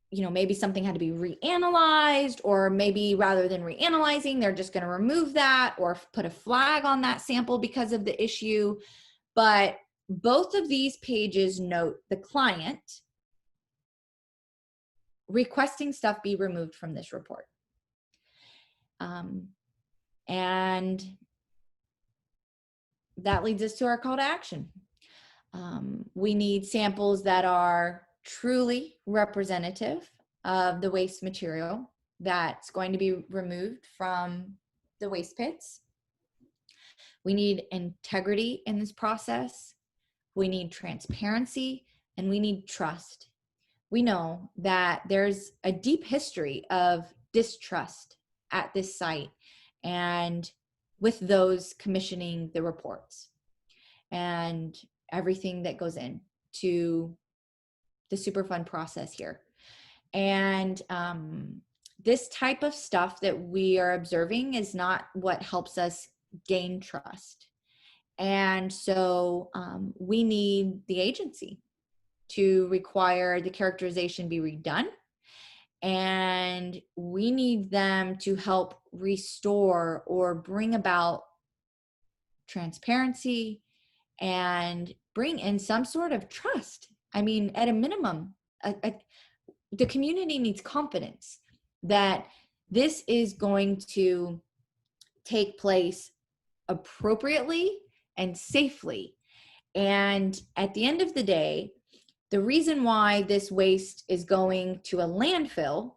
maybe something had to be reanalyzed, or maybe rather than reanalyzing, they're just going to remove that or put a flag on that sample because of the issue. But both of these pages note the client requesting stuff be removed from this report. And that leads us to our call to action. We need samples that are truly representative of the waste material that's going to be removed from the waste pits. We need integrity in this process. We need transparency, and we need trust. We know that there's a deep history of distrust at this site and with those commissioning the reports and everything that goes into the Superfund process here. And this type of stuff that we are observing is not what helps us gain trust. And so we need the agency to require the characterization be redone. And we need them to help restore or bring about transparency and bring in some sort of trust. I mean, at a minimum, the community needs confidence that this is going to take place appropriately and safely. And at the end of the day, the reason why this waste is going to a landfill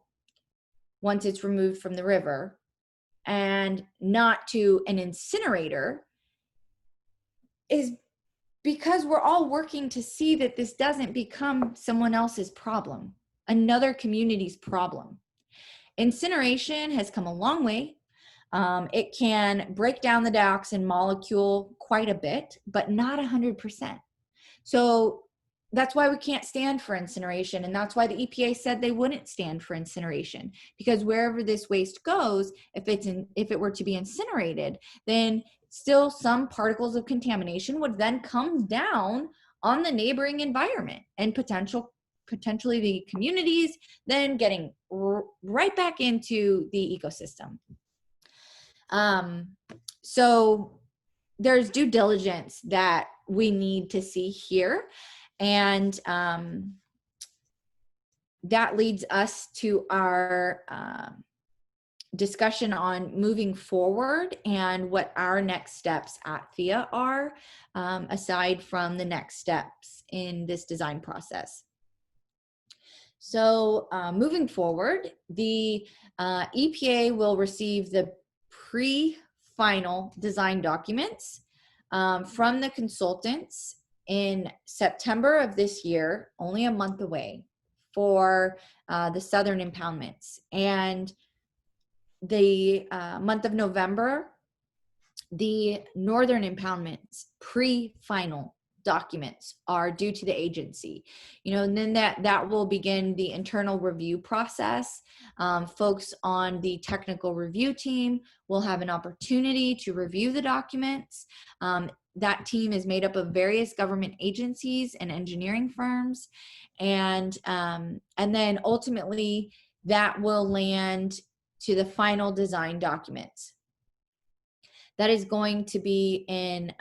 once it's removed from the river and not to an incinerator is because we're all working to see that this doesn't become someone else's problem, another community's problem. Incineration has come a long way. It can break down the dioxin molecule quite a bit, but not 100%. So that's why we can't stand for incineration. And that's why the EPA said they wouldn't stand for incineration, because wherever this waste goes, if it were to be incinerated, then still some particles of contamination would then come down on the neighboring environment and potentially the communities then getting right back into the ecosystem. So there's due diligence that we need to see here. And that leads us to our discussion on moving forward and what our next steps at FIA are, aside from the next steps in this design process. So moving forward, the EPA will receive the pre-final design documents from the consultants in September of this year, only a month away, for the southern impoundments. And the month of November, the northern impoundments pre-final documents are due to the agency, and then that will begin the internal review process. Folks on the technical review team will have an opportunity to review the documents. That team is made up of various government agencies and engineering firms, and then ultimately that will land to the final design documents. That is going to be in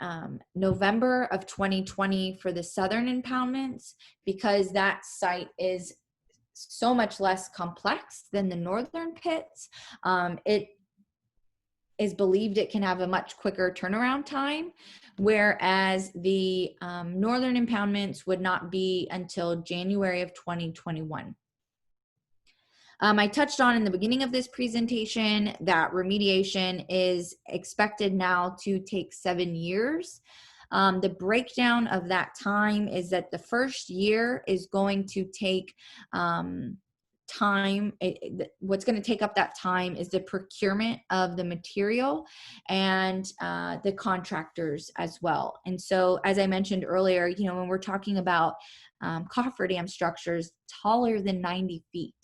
November of 2020 for the southern impoundments, because that site is so much less complex than the northern pits. It is believed it can have a much quicker turnaround time, whereas the northern impoundments would not be until January of 2021. I touched on in the beginning of this presentation that remediation is expected now to take 7 years. The breakdown of that time is that the first year is going to take time. What's going to take up that time is the procurement of the material and the contractors as well. And so, as I mentioned earlier, when we're talking about cofferdam structures taller than 90 feet,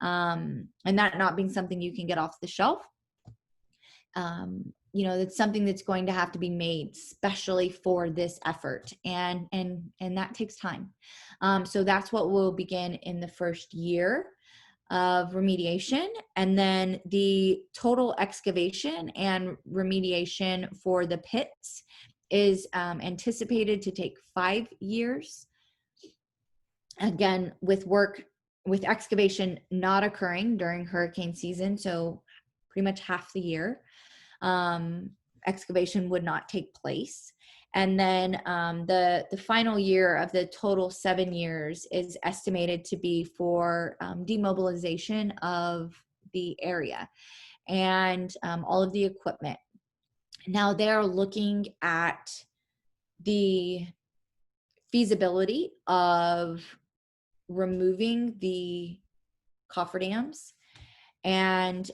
and that not being something you can get off the shelf, it's something that's going to have to be made specially for this effort, and that takes time. So that's what will begin in the first year of remediation, and then the total excavation and remediation for the pits is anticipated to take 5 years. Again, with excavation not occurring during hurricane season, so pretty much half the year, excavation would not take place. And then the final year of the total 7 years is estimated to be for demobilization of the area and all of the equipment. Now they're looking at the feasibility of removing the cofferdams. And,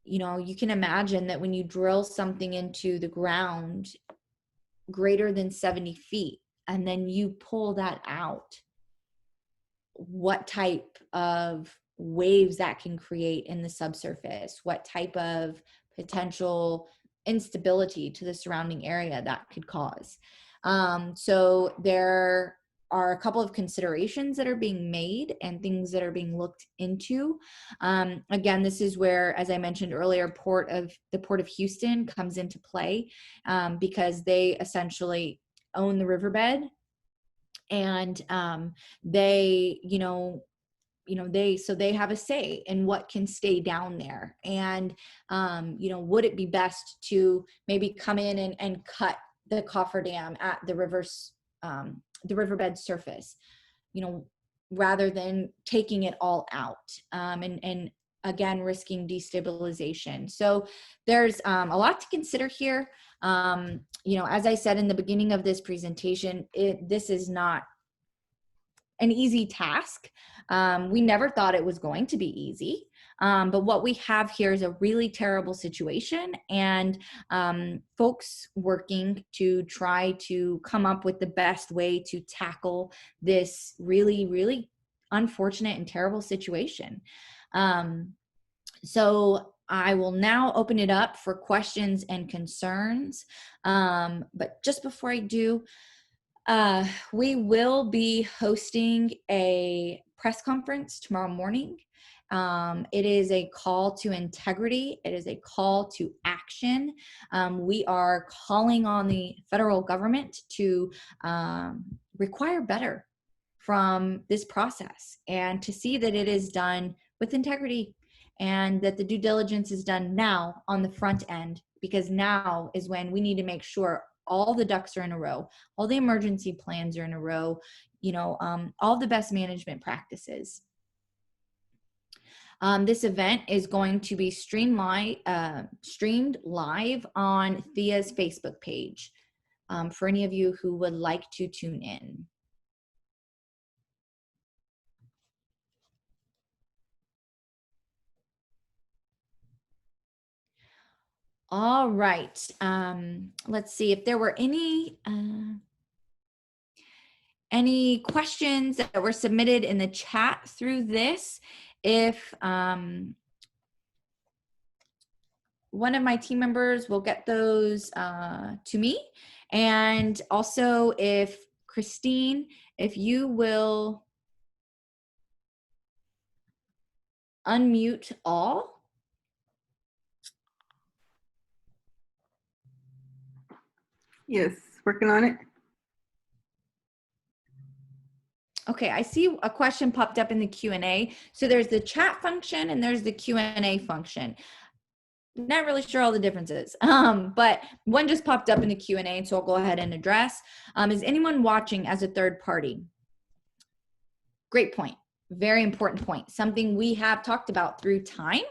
you can imagine that when you drill something into the ground greater than 70 feet, and then you pull that out, what type of waves that can create in the subsurface, what type of potential instability to the surrounding area that could cause. So there are a couple of considerations that are being made and things that are being looked into. Again, this is where, as I mentioned earlier, the Port of Houston comes into play, because they essentially own the riverbed, and they have a say in what can stay down there. And would it be best to maybe come in and cut the cofferdam at the riverbed surface, rather than taking it all out, and again, risking destabilization. So there's a lot to consider here. As I said in the beginning of this presentation, this is not an easy task. We never thought it was going to be easy. But what we have here is a really terrible situation, and folks working to try to come up with the best way to tackle this really, really unfortunate and terrible situation. So I will now open it up for questions and concerns. But just before I do, we will be hosting a press conference tomorrow morning It is a call to integrity. It is a call to action. We are calling on the federal government to require better from this process and to see that it is done with integrity and that the due diligence is done now on the front end, because now is when we need to make sure all the ducks are in a row, all the emergency plans are in a row, all the best management practices. This event is going to be streamed live on Thea's Facebook page for any of you who would like to tune in. All right. Let's see if there were any questions that were submitted in the chat through this. If one of my team members will get those to me. And also if Christine, if you will unmute all. Yes, working on it. Okay, I see a question popped up in the Q&A. So there's the chat function and there's the Q&A function. Not really sure all the differences, but one just popped up in the Q&A, so I'll go ahead and address. Is anyone watching as a third party? Great point. Very important point. Something we have talked about through time,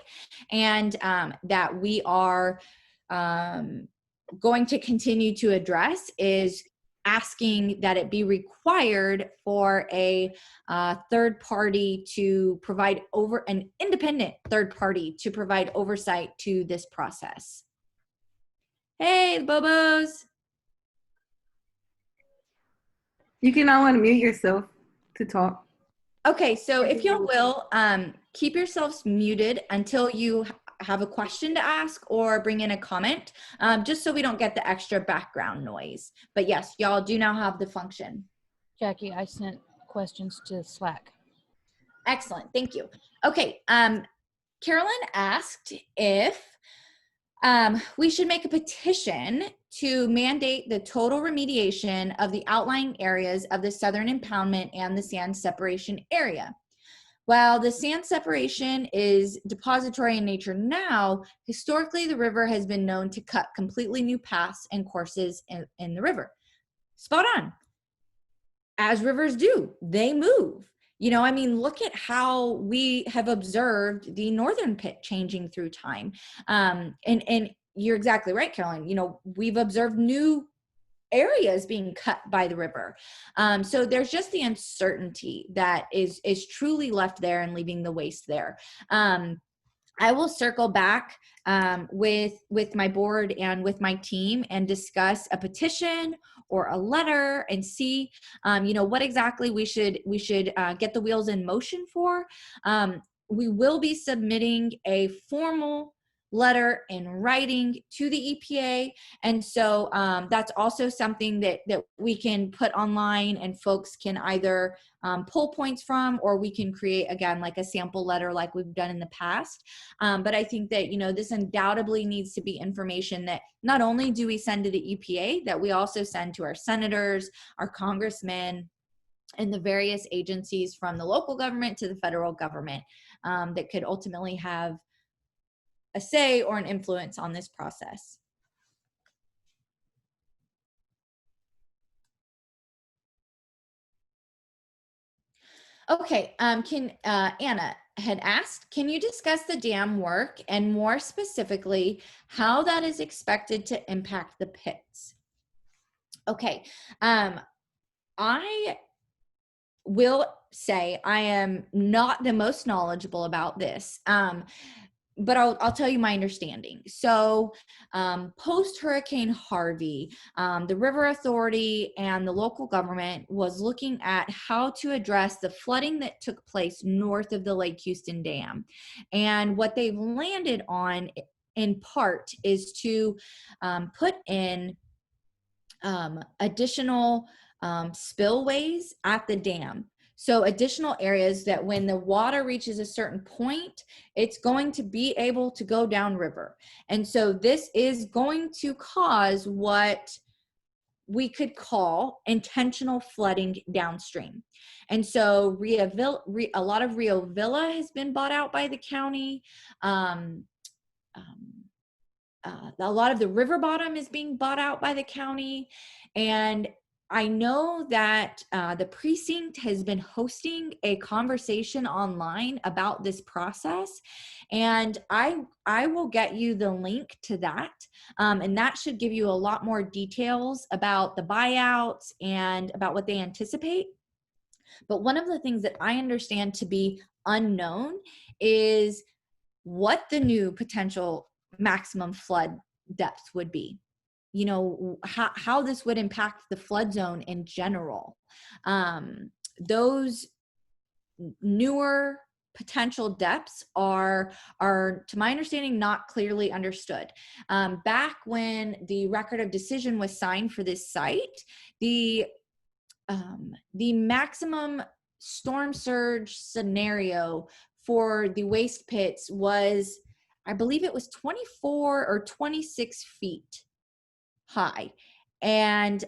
and that we are going to continue to address is asking that it be required for a third party to provide an independent third party to provide oversight to this process. Hey, Bobos. You can now unmute yourself to talk. Okay, so if y'all will, keep yourselves muted until you have a question to ask or bring in a comment, just so we don't get the extra background noise. But yes, y'all do now have the function. Jackie, I sent questions to Slack. Excellent, thank you. Okay, Carolyn asked if we should make a petition to mandate the total remediation of the outlying areas of the southern impoundment and the sand separation area. While the sand separation is depository in nature now, historically the river has been known to cut completely new paths and courses in the river. Spot on. As rivers do, they move. I mean, look at how we have observed the northern pit changing through time. And you're exactly right, Carolyn. We've observed new areas being cut by the river. So there's just the uncertainty that is truly left there and leaving the waste there. I will circle back with my board and with my team and discuss a petition or a letter and see, what exactly we should get the wheels in motion for. We will be submitting a formal letter in writing to the EPA. And so that's also something that we can put online and folks can either pull points from, or we can create, again, like a sample letter like we've done in the past. But I think that, this undoubtedly needs to be information that not only do we send to the EPA, that we also send to our senators, our congressmen, and the various agencies from the local government to the federal government that could ultimately have a say or an influence on this process. Okay, Anna had asked, can you discuss the dam work and more specifically how that is expected to impact the pits? Okay, I will say I am not the most knowledgeable about this. But I'll tell you my understanding. So post-Hurricane Harvey, the River Authority and the local government was looking at how to address the flooding that took place north of the Lake Houston Dam. And what they've landed on in part is to put in additional spillways at the dam. So additional areas that when the water reaches a certain point, it's going to be able to go downriver. And so this is going to cause what we could call intentional flooding downstream. And so a lot of Rio Villa has been bought out by the county. Um, a lot of the river bottom is being bought out by the county. And I know that the precinct has been hosting a conversation online about this process, and I will get you the link to that, and that should give you a lot more details about the buyouts and about what they anticipate. But one of the things that I understand to be unknown is what the new potential maximum flood depth would be. You know, how this would impact the flood zone in general. Those newer potential depths are, to my understanding, not clearly understood. Back when the record of decision was signed for this site, the maximum storm surge scenario for the waste pits was, I believe it was 24 or 26 feet high. And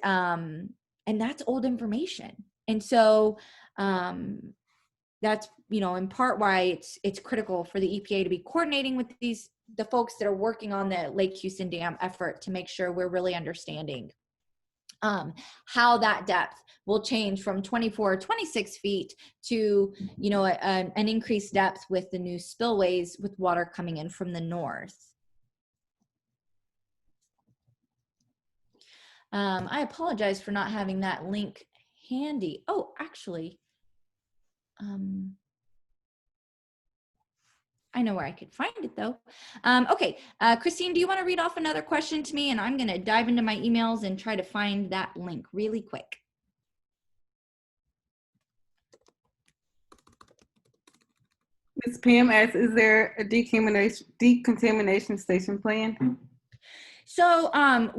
that's old information. And so that's, in part why it's critical for the EPA to be coordinating with the folks that are working on the Lake Houston Dam effort to make sure we're really understanding how that depth will change from 24 or 26 feet to, an increased depth with the new spillways with water coming in from the north. I apologize for not having that link handy. Oh, actually, I know where I could find it though. Okay, Christine, do you want to read off another question to me? And I'm going to dive into my emails and try to find that link really quick. Ms. Pam asks, is there a decontamination station plan? So I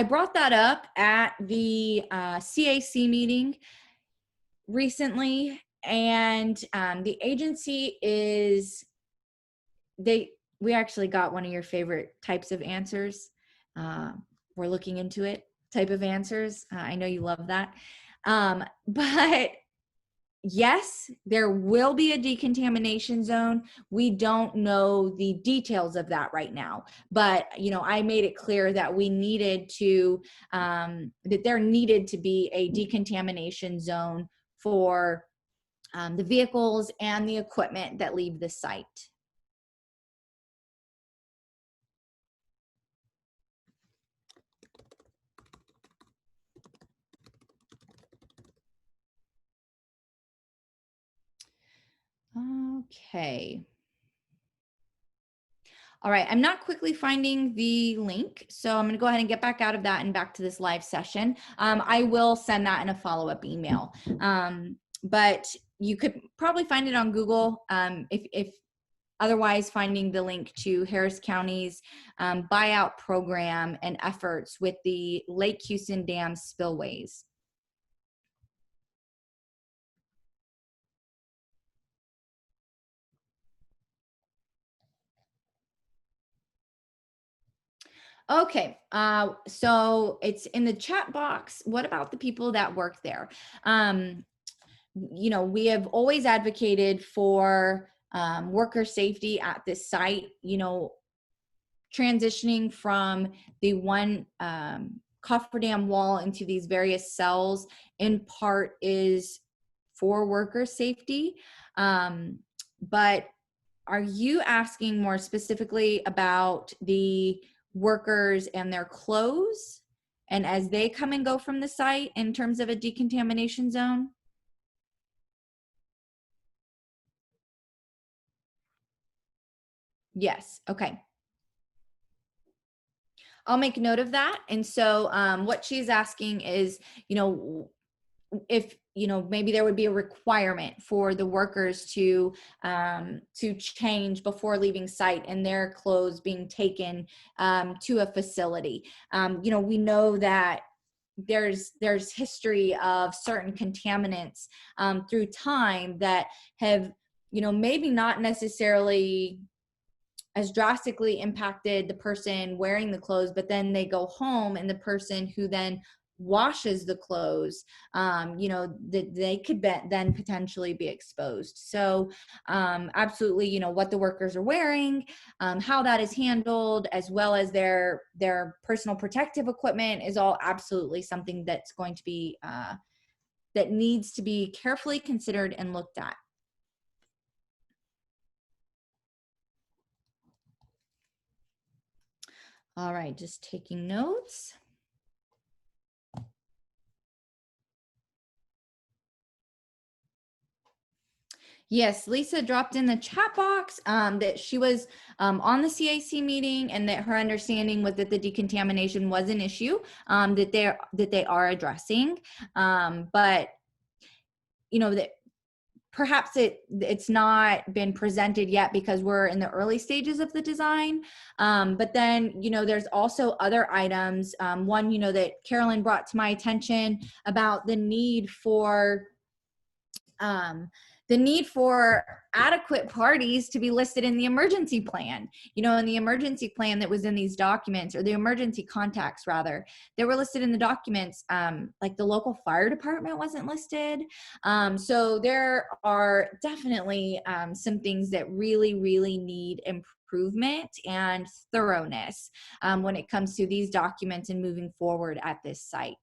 brought that up at the CAC meeting recently, and the agency we actually got one of your favorite types of answers. We're looking into it type of answers. I know you love that. But yes, there will be a decontamination zone. We don't know the details of that right now, but I made it clear that we needed to, that there needed to be a decontamination zone for the vehicles and the equipment that leave the site. Okay. All right, I'm not quickly finding the link, so I'm going to go ahead and get back out of that and back to this live session. I will send that in a follow-up email, but you could probably find it on Google. If otherwise, finding the link to Harris County's buyout program and efforts with the Lake Houston Dam spillways. Okay, so it's in the chat box. What about the people that work there? We have always advocated for worker safety at this site, transitioning from the one cofferdam wall into these various cells in part is for worker safety. But are you asking more specifically about the workers and their clothes and as they come and go from the site in terms of a decontamination zone? Yes. Okay. I'll make note of that. And so what she's asking is, if maybe there would be a requirement for the workers to change before leaving site and their clothes being taken to a facility. We know that there's history of certain contaminants through time that have, maybe not necessarily as drastically impacted the person wearing the clothes, but then they go home and the person who then washes the clothes, that they could then potentially be exposed. So absolutely, what the workers are wearing, how that is handled, as well as their personal protective equipment is all absolutely something that's going to be, that needs to be carefully considered and looked at. All right, just taking notes. Yes, Lisa dropped in the chat box that she was on the CAC meeting, and that her understanding was that the decontamination was an issue that they are addressing, but that perhaps it's not been presented yet because we're in the early stages of the design. But then, there's also other items. One, that Carolyn brought to my attention about the need for adequate parties to be listed in the emergency plan. In the emergency plan that was in these documents, or the emergency contacts rather, they were listed in the documents, like the local fire department wasn't listed. So there are definitely some things that really, really need improvement and thoroughness when it comes to these documents and moving forward at this site.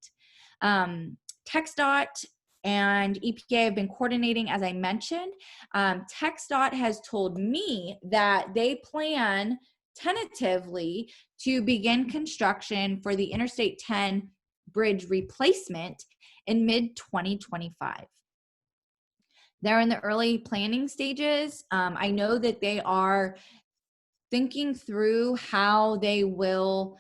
TxDOT and EPA have been coordinating, as I mentioned. TxDOT has told me that they plan tentatively to begin construction for the Interstate 10 bridge replacement in mid-2025. They're in the early planning stages. I know that they are thinking through how they will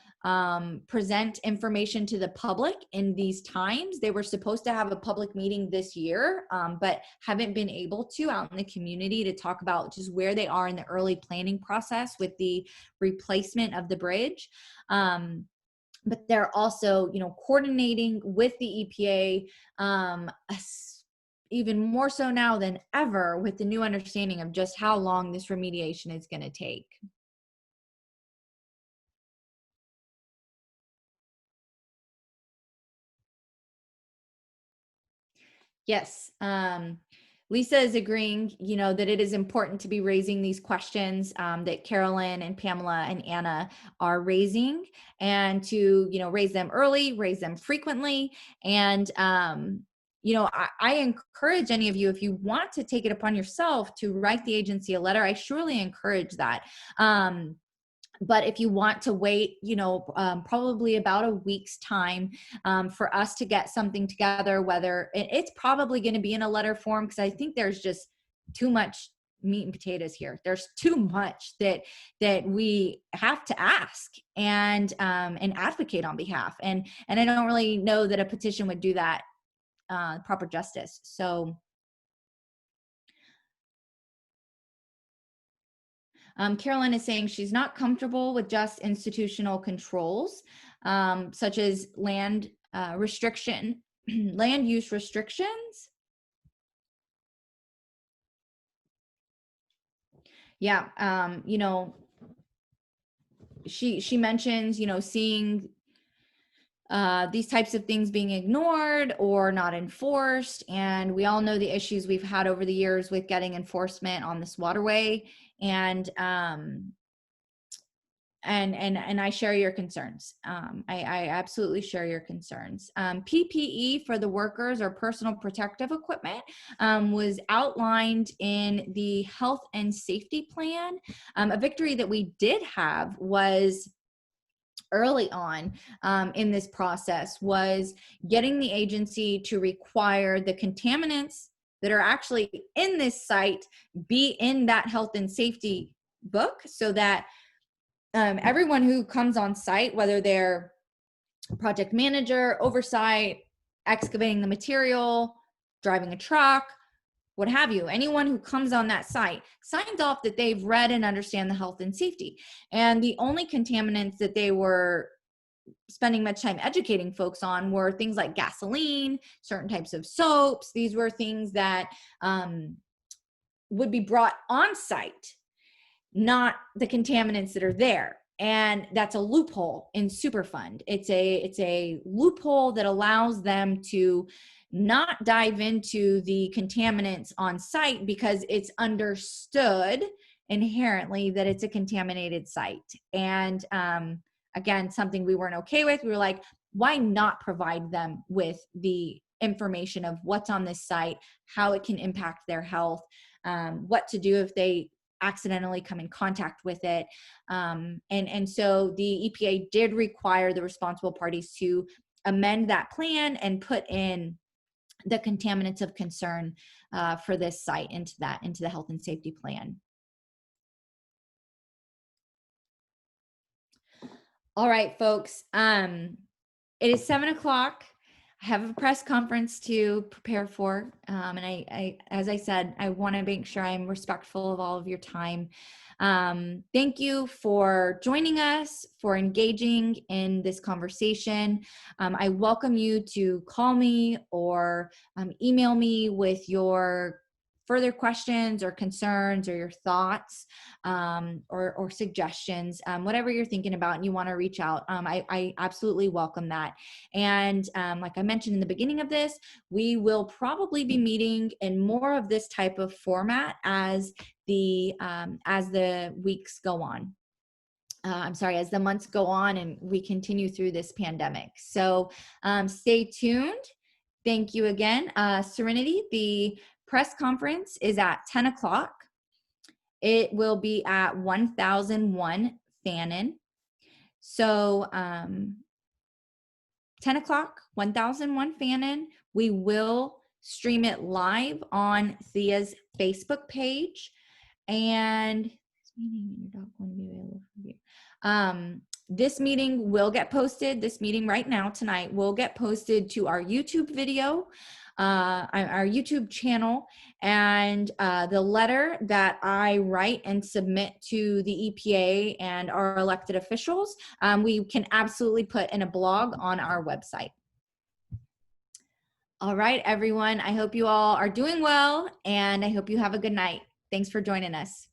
present information to the public in these times. They were supposed to have a public meeting this year, but haven't been able to out in the community to talk about just where they are in the early planning process with the replacement of the bridge. But they're also, coordinating with the EPA, even more so now than ever, with the new understanding of just how long this remediation is going to take. Yes. Lisa is agreeing, that it is important to be raising these questions that Carolyn and Pamela and Anna are raising, and to, raise them early, raise them frequently. And, I encourage any of you, if you want to take it upon yourself to write the agency a letter, I surely encourage that. But if you want to wait, probably about a week's time for us to get something together, whether it's probably going to be in a letter form, because I think there's just too much meat and potatoes here. There's too much that we have to ask and advocate on behalf. And I don't really know that a petition would do that proper justice. So Carolyn is saying she's not comfortable with just institutional controls, such as land land use restrictions. Yeah, she mentions, seeing these types of things being ignored or not enforced. And we all know the issues we've had over the years with getting enforcement on this waterway. And I share your concerns. I absolutely share your concerns. PPE for the workers, or personal protective equipment, was outlined in the health and safety plan. A victory that we did have was early on in this process was getting the agency to require the contaminants that are actually in this site be in that health and safety book, so that everyone who comes on site, whether they're project manager, oversight, excavating the material, driving a truck, what have you, anyone who comes on that site signs off that they've read and understand the health and safety. And the only contaminants that they were spending much time educating folks on were things like gasoline, certain types of soaps. These were things that would be brought on site, not the contaminants that are there. And that's a loophole in Superfund. It's a loophole that allows them to not dive into the contaminants on site because it's understood inherently that it's a contaminated site. And again, something we weren't okay with. We were like, why not provide them with the information of what's on this site, how it can impact their health, what to do if they accidentally come in contact with it. And so the EPA did require the responsible parties to amend that plan and put in the contaminants of concern for this site into the health and safety plan. All right, folks. It is 7 o'clock. I have a press conference to prepare for. And I, as I said, I want to make sure I'm respectful of all of your time. Thank you for joining us, for engaging in this conversation. I welcome you to call me or email me with your further questions or concerns or your thoughts or suggestions, whatever you're thinking about and you want to reach out. I absolutely welcome that. And like I mentioned in the beginning of this, we will probably be meeting in more of this type of format as the weeks go on. As the months go on and we continue through this pandemic. So stay tuned. Thank you again. Serenity, the press conference is at 10 o'clock. It will be at 1001 Fannin. So 10 o'clock, 1001 Fannin. We will stream it live on Thea's Facebook page. And this meeting, you're not going to be available for you. This meeting will get posted. This meeting right now tonight will get posted to our YouTube video, our YouTube channel, and the letter that I write and submit to the EPA and our elected officials, we can absolutely put in a blog on our website. All right, everyone. I hope you all are doing well, and I hope you have a good night. Thanks for joining us.